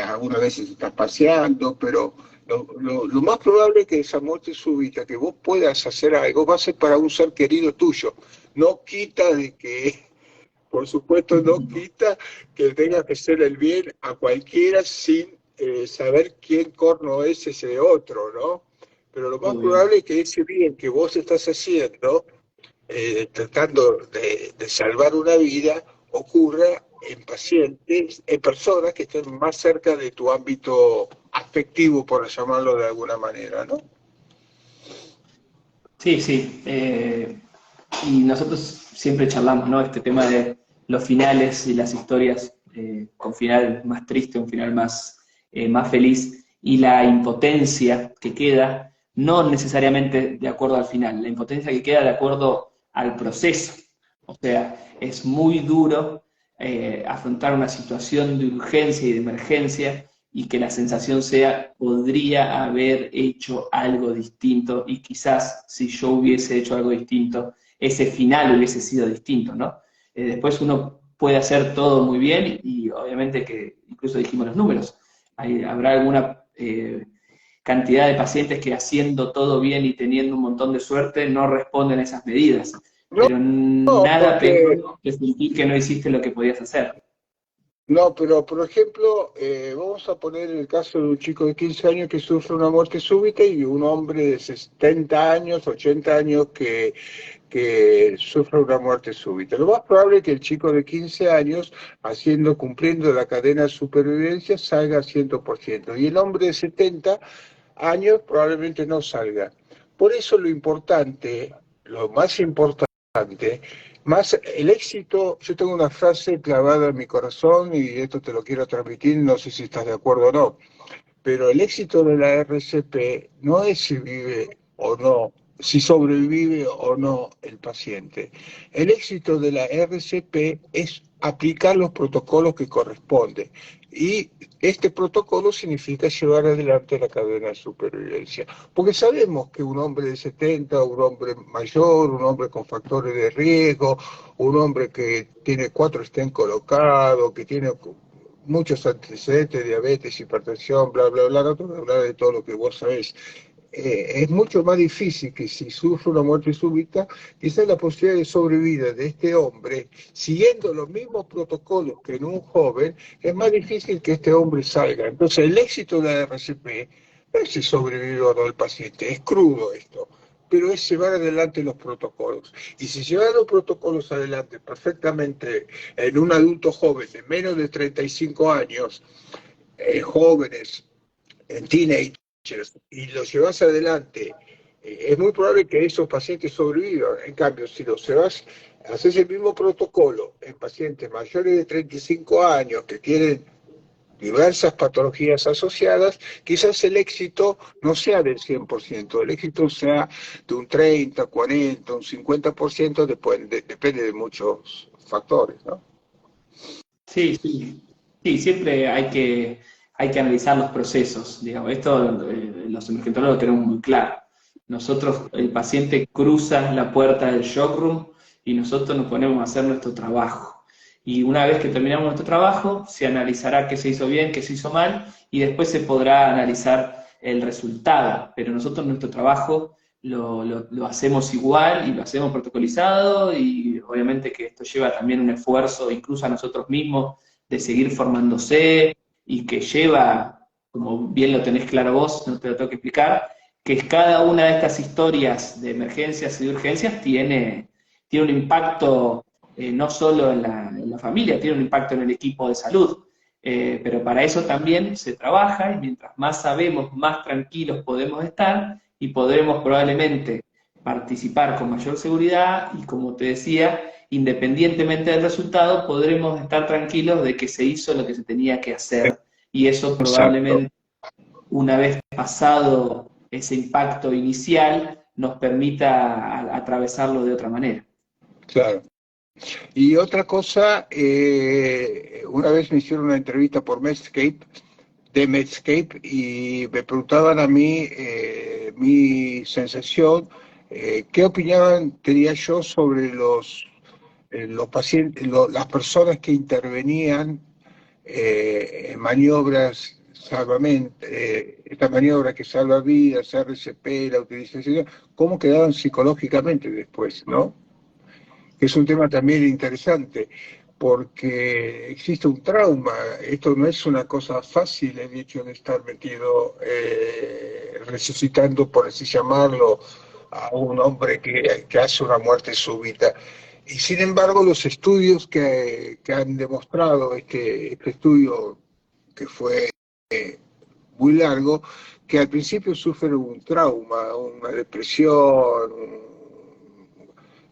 algunas veces estás paseando, pero lo más probable es que esa muerte súbita, que vos puedas hacer algo, va a ser para un ser querido tuyo. No quita de que, por supuesto, no quita que tenga que hacer el bien a cualquiera sin saber quién corno es ese otro, ¿no? Pero lo más Obvio. probable es que ese bien que vos estás haciendo tratando de salvar una vida, ocurra en pacientes, en personas que estén más cerca de tu ámbito afectivo, por llamarlo de alguna manera, ¿no? Sí, sí. Y nosotros siempre charlamos, ¿no? Este tema de los finales y las historias con final más triste, un final más feliz, y la impotencia que queda, no necesariamente de acuerdo al final, la impotencia que queda de acuerdo al proceso. O sea, es muy duro afrontar una situación de urgencia y de emergencia y que la sensación sea, podría haber hecho algo distinto y quizás si yo hubiese hecho algo distinto, ese final hubiese sido distinto, ¿no? Después uno puede hacer todo muy bien y obviamente que incluso dijimos los números, habrá alguna cantidad de pacientes que haciendo todo bien y teniendo un montón de suerte no responden a esas medidas. No, Pero no, nada porque peor que sentir que no hiciste lo que podías hacer. no, pero por ejemplo, vamos a poner el caso de un chico de 15 años que sufre una muerte súbita y un hombre de 70 años, 80 años que sufre una muerte súbita. Lo más probable es que el chico de 15 años, cumpliendo la cadena de supervivencia, salga al 100%, y el hombre de 70 años probablemente no salga. Por eso lo más importante, más el éxito, yo tengo una frase clavada en mi corazón y esto te lo quiero transmitir, no sé si estás de acuerdo o no, pero el éxito de la RCP no es si vive o no, si sobrevive o no el paciente. El éxito de la RCP es aplicar los protocolos que corresponden. Y este protocolo significa llevar adelante la cadena de supervivencia. Porque sabemos que un hombre de 70, un hombre mayor, un hombre con factores de riesgo, un hombre que tiene 4 stents colocados, que tiene muchos antecedentes, diabetes, hipertensión, bla, bla, bla, no te voy a hablar de todo lo que vos sabés. Es mucho más difícil que si sufre una muerte súbita, quizás la posibilidad de sobrevida de este hombre, siguiendo los mismos protocolos que en un joven, es más difícil que este hombre salga. Entonces, el éxito de la RCP no es si sobrevive o no el paciente, es crudo esto, pero es llevar adelante los protocolos. Y si llevar los protocolos adelante perfectamente en un adulto joven de menos de 35 años, jóvenes, en teenagers, y los llevas adelante, es muy probable que esos pacientes sobrevivan. En cambio, si los llevas, haces el mismo protocolo en pacientes mayores de 35 años que tienen diversas patologías asociadas, quizás el éxito no sea del 100%, el éxito sea de un 30, 40, un 50%, depende de muchos factores, ¿no? Sí, sí. Sí, siempre hay que analizar los procesos. Digamos, esto los emergentólogos lo tenemos muy claro. Nosotros, el paciente cruza la puerta del shock room y nosotros nos ponemos a hacer nuestro trabajo. Y una vez que terminamos nuestro trabajo, se analizará qué se hizo bien, qué se hizo mal, y después se podrá analizar el resultado. Pero nosotros nuestro trabajo lo hacemos igual y lo hacemos protocolizado, y obviamente que esto lleva también un esfuerzo, incluso a nosotros mismos, de seguir formándose, y que lleva, como bien lo tenés claro vos, no te lo tengo que explicar, que cada una de estas historias de emergencias y de urgencias tiene un impacto no solo en la familia, tiene un impacto en el equipo de salud. Pero para eso también se trabaja, y mientras más sabemos, más tranquilos podemos estar y podremos probablemente participar con mayor seguridad, y como te decía, independientemente del resultado, podremos estar tranquilos de que se hizo lo que se tenía que hacer, y eso Exacto, probablemente, una vez pasado ese impacto inicial, nos permita atravesarlo de otra manera. claro. Y otra cosa, una vez me hicieron una entrevista por Medscape, y me preguntaban a mí mi sensación, qué opinión tenía yo sobre los pacientes, las personas que intervenían en maniobras salvamento, esta maniobra que salva vidas, RCP, la utilización, cómo quedaban psicológicamente después, ¿no? Que es un tema también interesante, porque existe un trauma. Esto no es una cosa fácil, el hecho de estar metido, resucitando, por así llamarlo, a un hombre que hace una muerte súbita. Y sin embargo, los estudios que han demostrado, este estudio que fue muy largo, que al principio sufre un trauma, una depresión,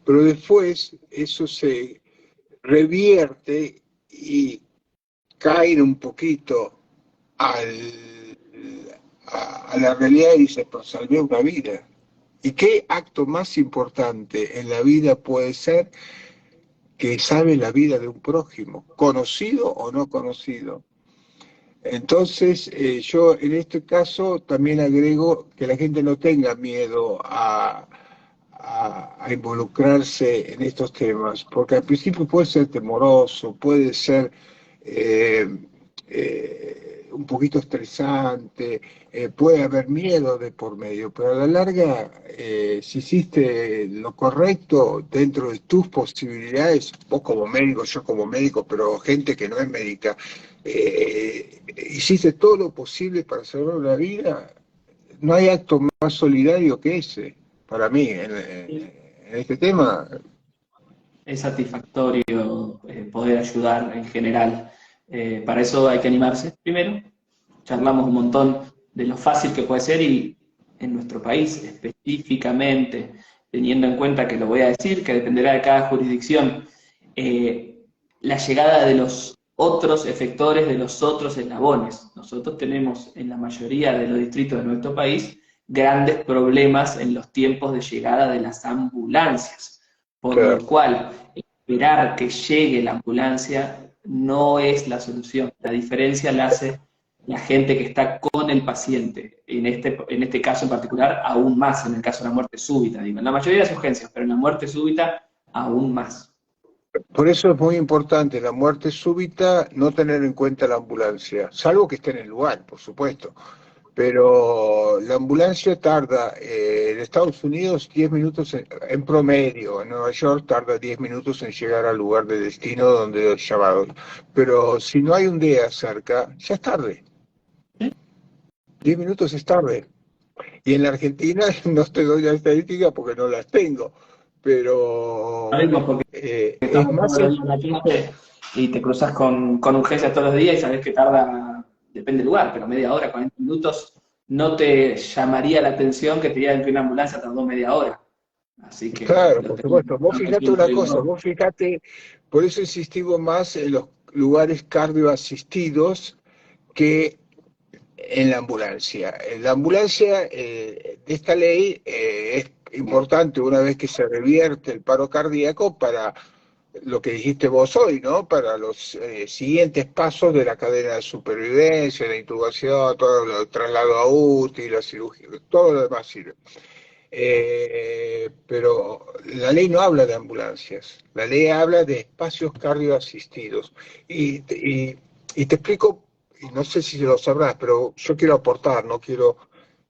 pero después eso se revierte y cae un poquito a la realidad y dice, pues salvé una vida. ¿Y qué acto más importante en la vida puede ser que salve la vida de un prójimo, conocido o no conocido? Entonces, yo en este caso también agrego que la gente no tenga miedo a involucrarse en estos temas, porque al principio puede ser temoroso, puede ser eh, un poquito estresante, puede haber miedo de por medio, pero a la larga, si hiciste lo correcto dentro de tus posibilidades, vos como médico, yo como médico, pero gente que no es médica, hiciste todo lo posible para salvar una vida, no hay acto más solidario que ese, para mí, en este tema. Es satisfactorio poder ayudar en general. Para eso hay que animarse. Primero, charlamos un montón de lo fácil que puede ser y en nuestro país específicamente, teniendo en cuenta que lo voy a decir, que dependerá de cada jurisdicción, la llegada de los otros efectores, de los otros eslabones. Nosotros tenemos en la mayoría de los distritos de nuestro país grandes problemas en los tiempos de llegada de las ambulancias, por lo Claro. cual esperar que llegue la ambulancia no es la solución. La diferencia la hace la gente que está con el paciente, en este caso en particular, aún más, en el caso de la muerte súbita, digo. En la mayoría de las urgencias, pero en la muerte súbita, aún más. Por eso es muy importante la muerte súbita, no tener en cuenta la ambulancia, salvo que esté en el lugar, por supuesto. Pero la ambulancia tarda, en Estados Unidos, 10 minutos en promedio, en Nueva York tarda 10 minutos en llegar al lugar de destino donde es llamado. Pero si no hay un día cerca, ya es tarde. 10 minutos es tarde. Y en la Argentina no te doy la estadística porque no las tengo, pero Sabemos porque es estamos más. todos los días en la calle y te cruzas con urgencias todos los días y sabes que tarda, depende del lugar, pero media hora, 40 minutos, no te llamaría la atención que te digan que una ambulancia tardó media hora. Así que Claro, lo por tenemos supuesto. Vos bastante fijate bien una cosa, medido. vos fijate, por eso insistimos más en los lugares cardioasistidos que en la ambulancia. En la ambulancia, de esta ley, es importante una vez que se revierte el paro cardíaco para lo que dijiste vos hoy, ¿no? Para los siguientes pasos de la cadena de supervivencia, la intubación, todo lo traslado a UTI, la cirugía, todo lo demás sirve. Pero la ley no habla de ambulancias, la ley habla de espacios cardioasistidos. Y te explico, y no sé si lo sabrás, pero yo quiero aportar, no quiero...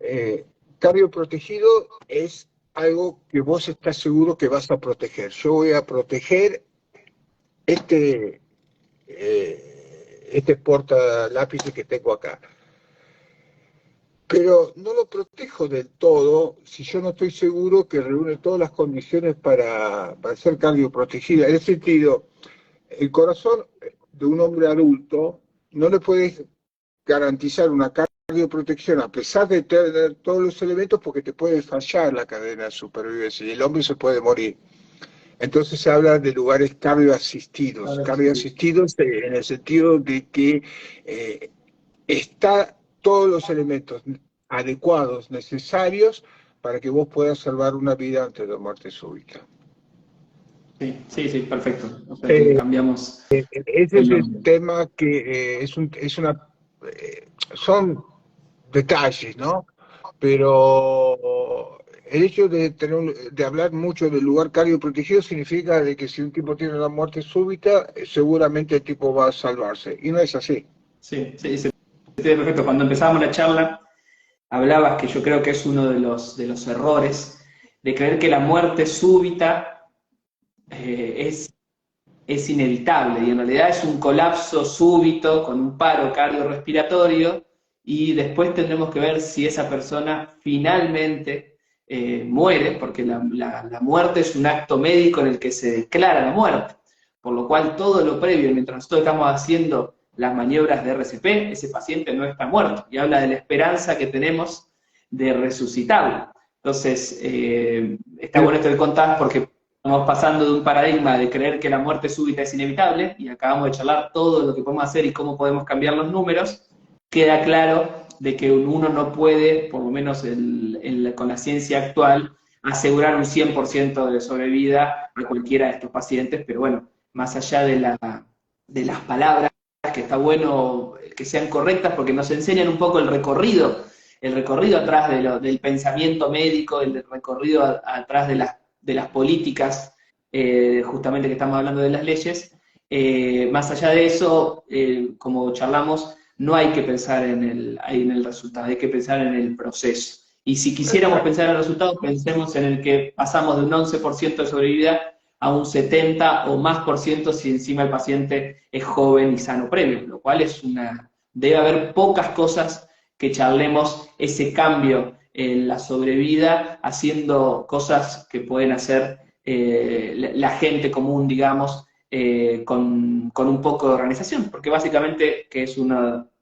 Eh, cardioprotegido es algo que vos estás seguro que vas a proteger. Yo voy a proteger este, este porta lápices que tengo acá. Pero no lo protejo del todo si yo no estoy seguro que reúne todas las condiciones para ser cardioprotegida. En ese sentido, el corazón de un hombre adulto no le puedes garantizar una cardioprotección a pesar de tener todos los elementos porque te puede fallar la cadena de supervivencia y el hombre se puede morir. Entonces se habla de lugares cardioasistidos en el sentido de que está todos los elementos adecuados, necesarios, para que vos puedas salvar una vida antes de muerte súbita. Sí, sí, sí, perfecto. O sea que cambiamos Ese el es el nombre. tema que son detalles, ¿no? Pero el hecho de hablar mucho del lugar cardioprotegido significa de que si un tipo tiene una muerte súbita, seguramente el tipo va a salvarse. Y no es así. Sí, sí, sí, perfecto. Cuando empezamos la charla, hablabas que yo creo que es uno de los errores de creer que la muerte súbita es inevitable y en realidad es un colapso súbito con un paro cardiorrespiratorio y después tendremos que ver si esa persona finalmente muere, porque la muerte es un acto médico en el que se declara la muerte, por lo cual todo lo previo, mientras nosotros estamos haciendo las maniobras de RCP, ese paciente no está muerto y habla de la esperanza que tenemos de resucitarlo. Entonces, está bueno esto que contás porque estamos pasando de un paradigma de creer que la muerte súbita es inevitable, y acabamos de charlar todo lo que podemos hacer y cómo podemos cambiar los números. Queda claro de que uno no puede, por lo menos con la ciencia actual, asegurar un 100% de sobrevida a cualquiera de estos pacientes, pero bueno, más allá de las palabras, que está bueno que sean correctas porque nos enseñan un poco el recorrido atrás del pensamiento médico, el recorrido atrás de las políticas, justamente que estamos hablando de las leyes. Más allá de eso, como charlamos, no hay que pensar en el resultado, hay que pensar en el proceso. Y si quisiéramos pensar en el resultado, pensemos en el que pasamos de un 11% de sobrevida a un 70 o más por ciento si encima el paciente es joven y sano previo, lo cual es debe haber pocas cosas que charlemos ese cambio en la sobrevida haciendo cosas que pueden hacer la gente común, digamos, con un poco de organización, porque básicamente, que es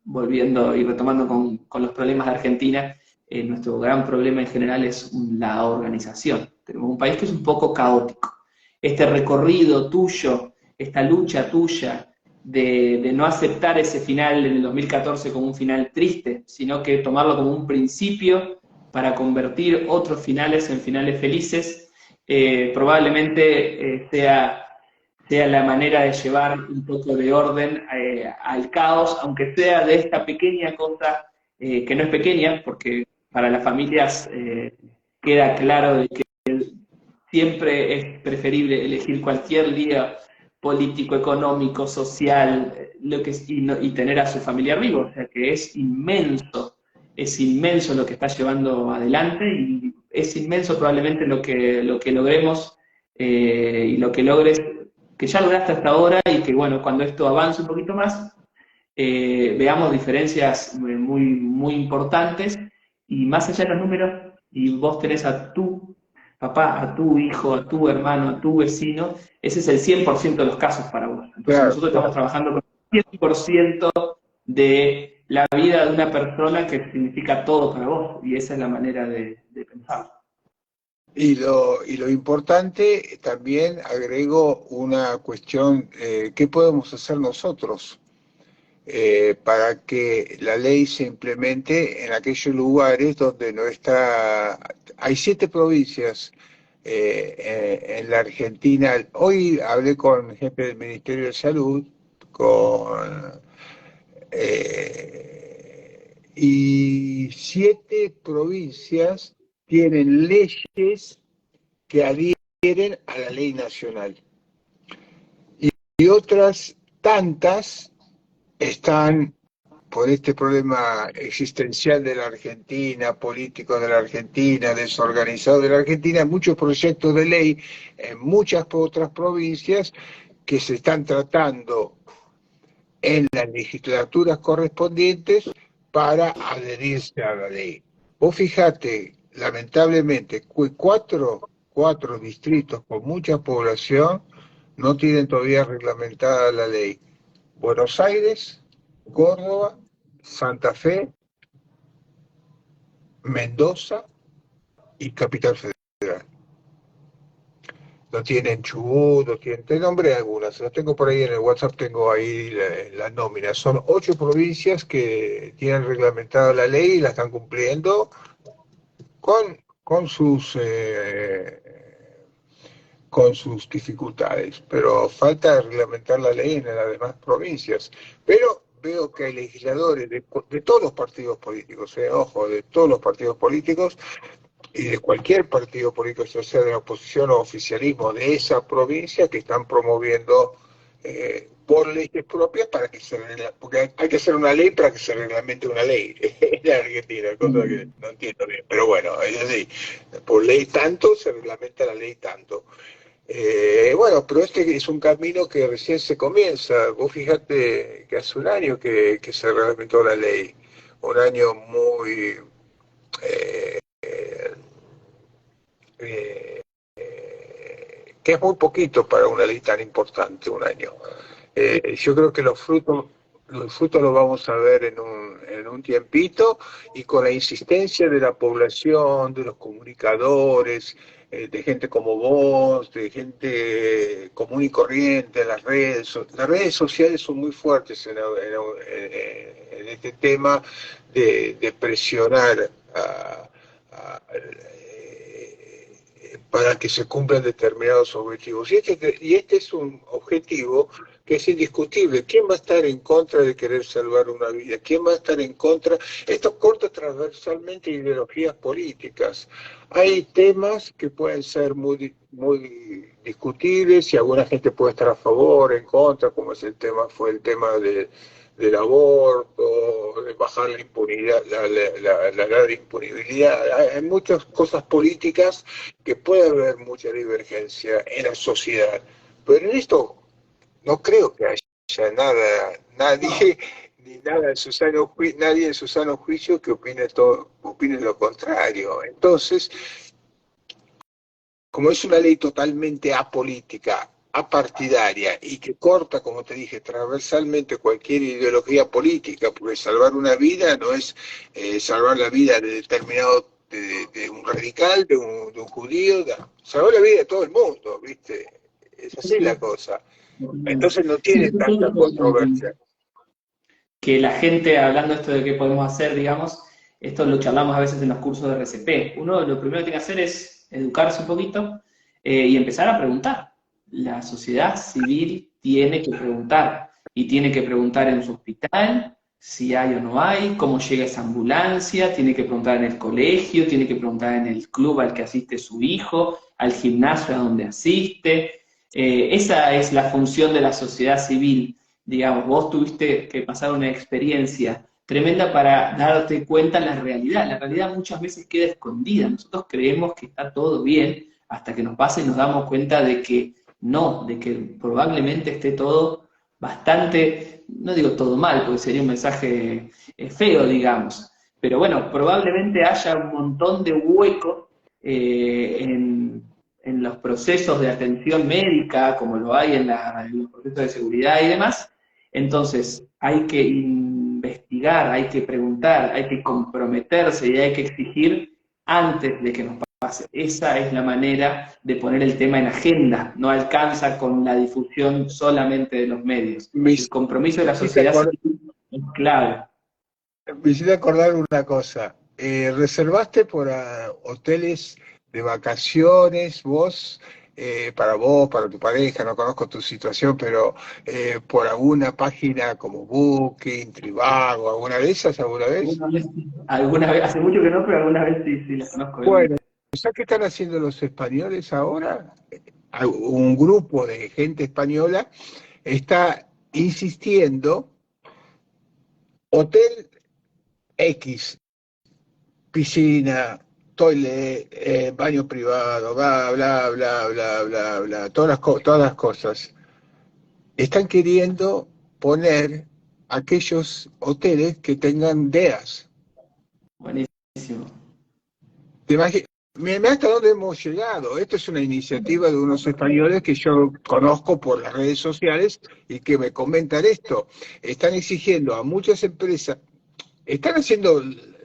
volviendo y retomando con los problemas de Argentina, nuestro gran problema en general es la organización. Tenemos un país que es un poco caótico. Este recorrido tuyo, esta lucha tuya de no aceptar ese final en el 2014 como un final triste, sino que tomarlo como un principio para convertir otros finales en finales felices, probablemente sea la manera de llevar un poco de orden al caos, aunque sea de esta pequeña cosa, que no es pequeña, porque para las familias queda claro de que siempre es preferible elegir cualquier líder político, económico, social, y tener a su familiar vivo, o sea que es inmenso lo que está llevando adelante y es inmenso probablemente lo que logremos y lo que logres, que ya lograste hasta ahora y que bueno, cuando esto avance un poquito más, veamos diferencias muy importantes y más allá de los números, y vos tenés a tu papá, a tu hijo, a tu hermano, a tu vecino, ese es el 100% de los casos para vos. Entonces Claro, nosotros estamos claro. trabajando con el 100% de la vida de una persona que significa todo para vos, y esa es la manera de pensar. Y lo importante, también agrego una cuestión, ¿qué podemos hacer nosotros para que la ley se implemente en aquellos lugares donde no está? Hay 7 provincias en la Argentina. Hoy hablé con jefe del Ministerio de Salud, y 7 provincias tienen leyes que adhieren a la ley nacional. Y otras tantas están, por este problema existencial de la Argentina, político de la Argentina, desorganizado de la Argentina, muchos proyectos de ley en muchas otras provincias que se están tratando en las legislaturas correspondientes para adherirse a la ley. Vos fijate, lamentablemente, cuatro distritos con mucha población no tienen todavía reglamentada la ley. Buenos Aires, Córdoba, Santa Fe, Mendoza y Capital Federal. No tienen Chubut, no tienen, te nombré algunas, las tengo por ahí en el WhatsApp, tengo ahí la nómina. Son 8 provincias que tienen reglamentada la ley y la están cumpliendo con sus dificultades, pero falta reglamentar la ley en las demás provincias. Pero veo que hay legisladores de todos los partidos políticos, ojo, de todos los partidos políticos y de cualquier partido político, ya sea de la oposición o oficialismo de esa provincia, que están promoviendo por leyes propias para que porque hay que hacer una ley para que se reglamente una ley en la Argentina, cosa que no entiendo bien, pero bueno, es así, por ley tanto se reglamenta la ley tanto. Bueno, pero este es un camino que recién se comienza. Vos fíjate que hace un año que se reglamentó la ley, un año muy eh, que es muy poquito para una ley tan importante, un año. Yo creo que los frutos los vamos a ver en un tiempito, y con la insistencia de la población, de los comunicadores, de gente como vos, de gente común y corriente, las redes sociales son muy fuertes en este tema de presionar para que se cumplan determinados objetivos. Y este es un objetivo que es indiscutible. ¿Quién va a estar en contra de querer salvar una vida? ¿Quién va a estar en contra? Esto corta transversalmente ideologías políticas. Hay temas que pueden ser muy discutibles y alguna gente puede estar a favor, en contra, como fue el tema del aborto, de bajar la impunidad, la edad de impunibilidad. Hay muchas cosas políticas que puede haber mucha divergencia en la sociedad, pero en esto no creo que haya nadie, ni nada en su nadie en su sano juicio que opine lo contrario. Entonces, como es una ley totalmente apolítica, apartidaria y que corta, como te dije, transversalmente cualquier ideología política, porque salvar una vida no es salvar la vida de determinado, de un radical, de un judío, salvar la vida de todo el mundo, ¿viste? Es así la cosa. Entonces no tiene Sí, yo tanta controversia. que la gente, hablando esto de qué podemos hacer, digamos, esto lo charlamos a veces en los cursos de RCP. Uno lo primero que tiene que hacer es educarse un poquito y empezar a preguntar. La sociedad civil tiene que preguntar, y tiene que preguntar en su hospital si hay o no hay, cómo llega esa ambulancia, tiene que preguntar en el colegio, tiene que preguntar en el club al que asiste su hijo, al gimnasio a donde asiste. Esa es la función de la sociedad civil. Digamos, vos tuviste que pasar una experiencia tremenda para darte cuenta de la realidad. La realidad muchas veces queda escondida. Nosotros creemos que está todo bien hasta que nos pasa y nos damos cuenta de que no, de que probablemente esté todo bastante, no digo todo mal, porque sería un mensaje feo, digamos, pero bueno, probablemente haya un montón de huecos en los procesos de atención médica, como lo hay en los procesos de seguridad y demás. Entonces, hay que investigar, hay que preguntar, hay que comprometerse y hay que exigir antes de que nos pase. Esa es la manera de poner el tema en agenda. No alcanza con la difusión solamente de los medios. El compromiso de la sociedad civil es clave. Me hiciste acordar una cosa. ¿Reservaste por hoteles de vacaciones para vos, para tu pareja? No conozco tu situación, pero por alguna página como Booking, Trivago, ¿alguna de esas alguna vez? Alguna vez, hace mucho que no, pero alguna vez sí, sí las conozco. Bueno, ¿sabes qué están haciendo los españoles ahora? Un grupo de gente española está insistiendo, Hotel X, piscina, toilet, baño privado, bla, bla, bla, bla, bla, bla, todas las cosas. Están queriendo poner aquellos hoteles que tengan DEAs. Buenísimo. ¿Te imaginas? Mira hasta dónde hemos llegado. Esto es una iniciativa de unos españoles que yo conozco por las redes sociales y que me comentan esto. Están exigiendo a muchas empresas, están haciendo,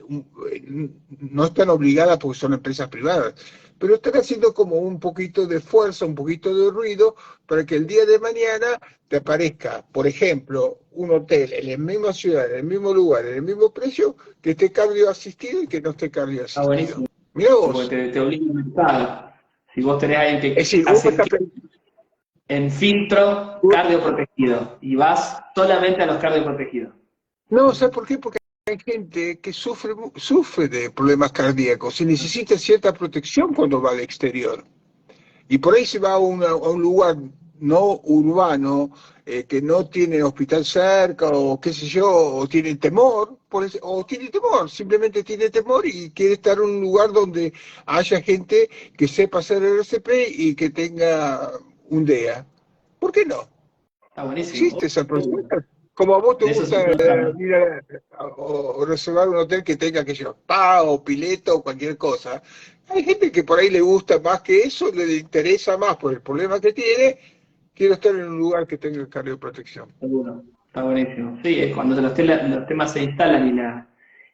no están obligadas porque son empresas privadas, pero están haciendo como un poquito de fuerza, un poquito de ruido, para que el día de mañana te aparezca, por ejemplo, un hotel en la misma ciudad, en el mismo lugar, en el mismo precio, que esté cardio asistido y que no esté cardio Está asistido. buenísimo. Mirá Porque vos. te obliga a mercado. Si vos tenés a alguien Es que decir, vos hace estás en filtro cardioprotegido y vas solamente a los cardioprotegidos. No, ¿sabes por qué? Porque hay gente que sufre de problemas cardíacos y necesita cierta protección cuando va al exterior. Y por ahí se va a un lugar no urbano, que no tiene hospital cerca, o qué sé yo, o tiene temor, simplemente tiene temor y quiere estar en un lugar donde haya gente que sepa hacer RCP y que tenga un DEA. ¿Por qué no? Está buenísimo. Existe esa propuesta. Como a vos te De eso se gusta trata. ir o reservar un hotel que tenga, que yo, spa o pileta o cualquier cosa. Hay gente que por ahí le gusta más que eso, le interesa más por el problema que tiene. Quiero estar en un lugar que tenga cardioprotección. Seguro. Está buenísimo. Sí, es cuando los temas se instalan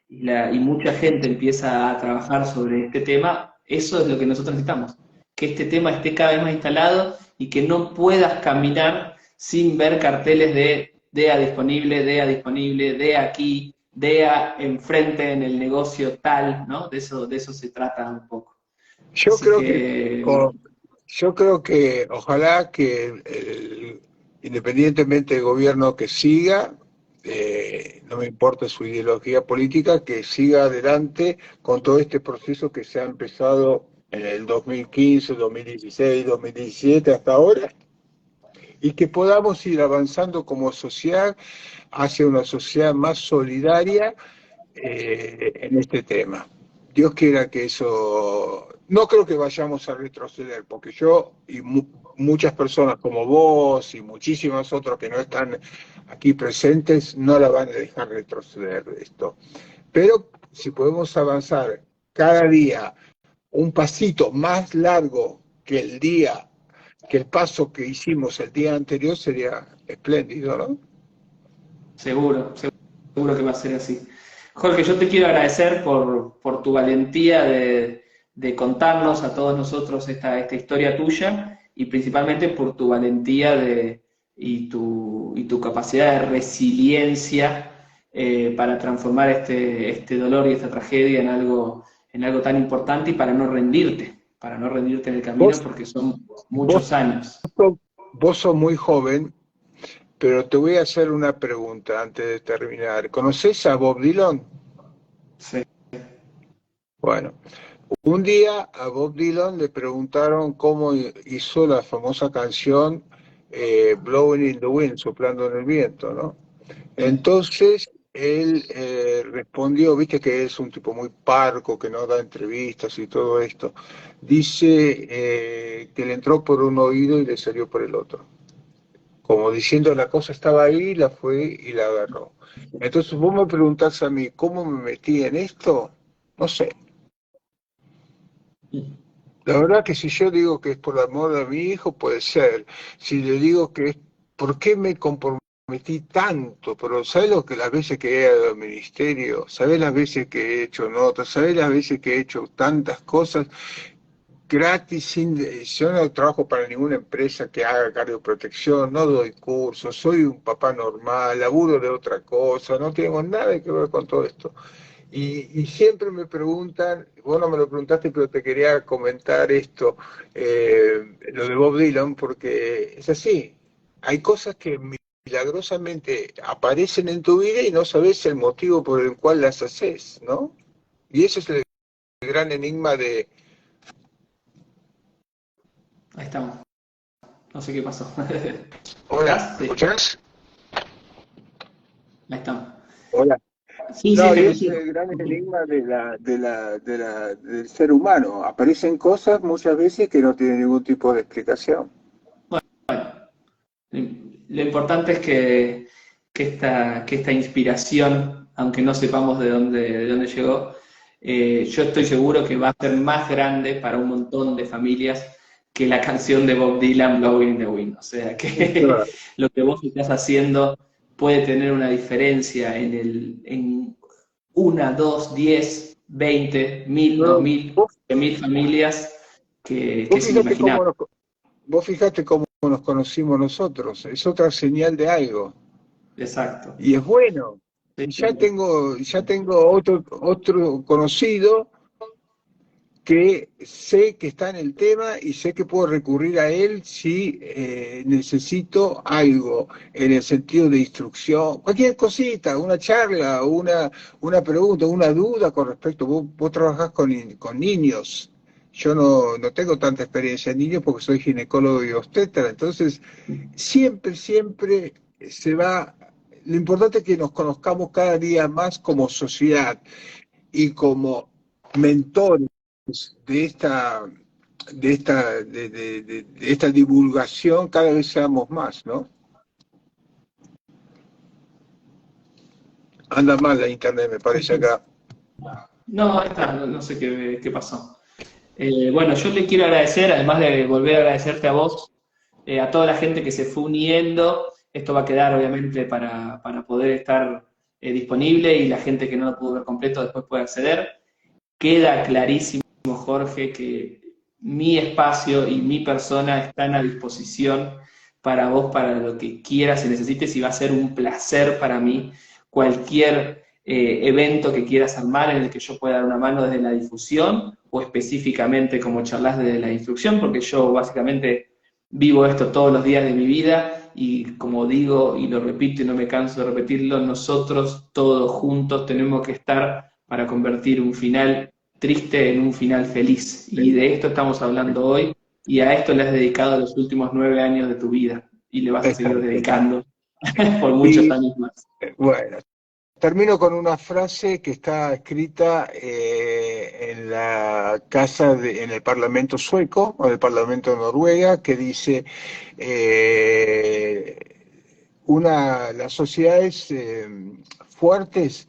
y mucha gente empieza a trabajar sobre este tema, eso es lo que nosotros necesitamos. Que este tema esté cada vez más instalado y que no puedas caminar sin ver carteles de DEA disponible, DEA aquí, DEA enfrente en el negocio tal, ¿no? De eso se trata un poco. Yo Así creo que, que, yo creo que ojalá que independientemente del gobierno que siga, no me importa su ideología política, que siga adelante con todo este proceso que se ha empezado en el 2015, 2016, 2017 hasta ahora, y que podamos ir avanzando como sociedad hacia una sociedad más solidaria en este tema. Dios quiera que eso... No creo que vayamos a retroceder, porque yo y muchas personas como vos y muchísimas otras que no están aquí presentes no la van a dejar retroceder de esto. Pero si podemos avanzar cada día un pasito más largo que el paso que hicimos el día anterior, sería espléndido, ¿no? Seguro, seguro que va a ser así. Jorge, yo te quiero agradecer por tu valentía de contarnos a todos nosotros esta historia tuya y principalmente por tu valentía y tu capacidad de resiliencia para transformar este dolor y esta tragedia en algo tan importante y para no rendirte en el camino Vos, porque son vos, muchos años. vos sos muy joven, pero te voy a hacer una pregunta antes de terminar. ¿Conoces a Bob Dylan? Sí. Bueno, un día a Bob Dylan le preguntaron cómo hizo la famosa canción Blowing in the Wind, soplando en el viento, ¿no? Entonces él respondió, viste que es un tipo muy parco, que no da entrevistas y todo esto. Dice que le entró por un oído y le salió por el otro. Como diciendo la cosa estaba ahí, la fue y la agarró. Entonces vos me preguntás a mí, ¿cómo me metí en esto? No sé. La verdad que si yo digo que es por amor a mi hijo, puede ser. Si le digo que es, ¿por qué me comprometí tanto? Pero ¿sabes lo que las veces que he ido al ministerio? ¿Sabes las veces que he hecho notas? ¿Sabes las veces que he hecho tantas cosas gratis? Yo no trabajo para ninguna empresa que haga cardioprotección, no doy cursos, soy un papá normal, laburo de otra cosa, no tengo nada que ver con todo esto. Y siempre me preguntan, vos no me lo preguntaste, pero te quería comentar esto, lo de Bob Dylan, porque es así. Hay cosas que milagrosamente aparecen en tu vida y no sabes el motivo por el cual las haces, ¿no? Y ese es el gran enigma de... Ahí estamos. No sé qué pasó. Hola, ¿Estás? ¿me Sí, escuchás? ahí estamos. Hola. Sí, sí, No, te y es escuché. el gran enigma del ser humano. Aparecen cosas muchas veces que no tienen ningún tipo de explicación. Lo importante es que esta inspiración, aunque no sepamos de dónde llegó, yo estoy seguro que va a ser más grande para un montón de familias que la canción de Bob Dylan, Blowing in the Wind. O sea que Claro. lo que vos estás haciendo puede tener una diferencia en una, dos, 10, 20, 1000, dos Pero mil, 1000 familias que vos es fíjate inimaginable. vos fíjate cómo nos conocimos nosotros, es otra señal de algo. Exacto. Y es bueno. Sí, Y ya tengo otro conocido que sé que está en el tema y sé que puedo recurrir a él si necesito algo en el sentido de instrucción, cualquier cosita, una charla, una pregunta, una duda con respecto, vos trabajás con niños. Yo no tengo tanta experiencia en niños porque soy ginecólogo y obstetra, entonces siempre se va, lo importante es que nos conozcamos cada día más como sociedad y como mentores de de esta divulgación, cada vez seamos más, ¿no? Anda mal la internet, me parece acá. no, ahí está, no sé qué pasó. Bueno, yo le quiero agradecer, además de volver a agradecerte a vos, a toda la gente que se fue uniendo. Esto va a quedar obviamente para poder estar disponible y la gente que no lo pudo ver completo después puede acceder. Queda clarísimo, Jorge, que mi espacio y mi persona están a disposición para vos, para lo que quieras y necesites, y va a ser un placer para mí cualquier evento que quieras armar en el que yo pueda dar una mano desde la difusión o específicamente como charlas desde la instrucción, porque yo básicamente vivo esto todos los días de mi vida y como digo y lo repito y no me canso de repetirlo, nosotros todos juntos tenemos que estar para convertir un final triste en un final feliz. Y Sí, de esto estamos hablando hoy y a esto le has dedicado los últimos 9 años de tu vida. y le vas a seguir Exacto. dedicando por muchos Y años más. bueno, termino con una frase que está escrita en la en el Parlamento sueco o el Parlamento de Noruega, que dice eh, las sociedades fuertes,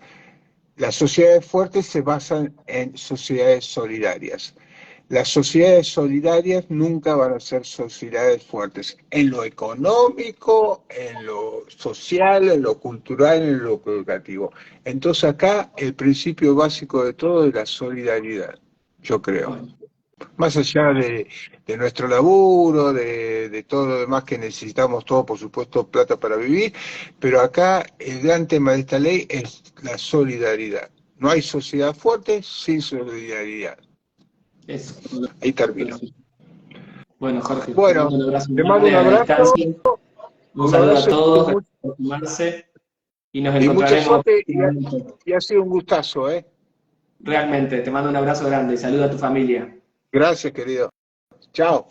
las sociedades fuertes se basan en sociedades solidarias. Las sociedades solidarias nunca van a ser sociedades fuertes en lo económico, en lo social, en lo cultural, en lo educativo. Entonces acá el principio básico de todo es la solidaridad, yo creo. Bueno, Más allá de nuestro laburo, de todo lo demás que necesitamos, todo por supuesto plata para vivir, pero acá el gran tema de esta ley es la solidaridad. No hay sociedad fuerte sin solidaridad. eso. Ahí termino. Perfecto. Bueno, Jorge, te Bueno, mando un abrazo te mando un grande a la abrazo, distancia. Un saludo a todos, y gracias por sumarse y nos mucha encontraremos suerte nuevamente. y ha sido un gustazo, ¿eh? Realmente, te mando un abrazo grande y saludo a tu familia. Gracias, querido. Chao.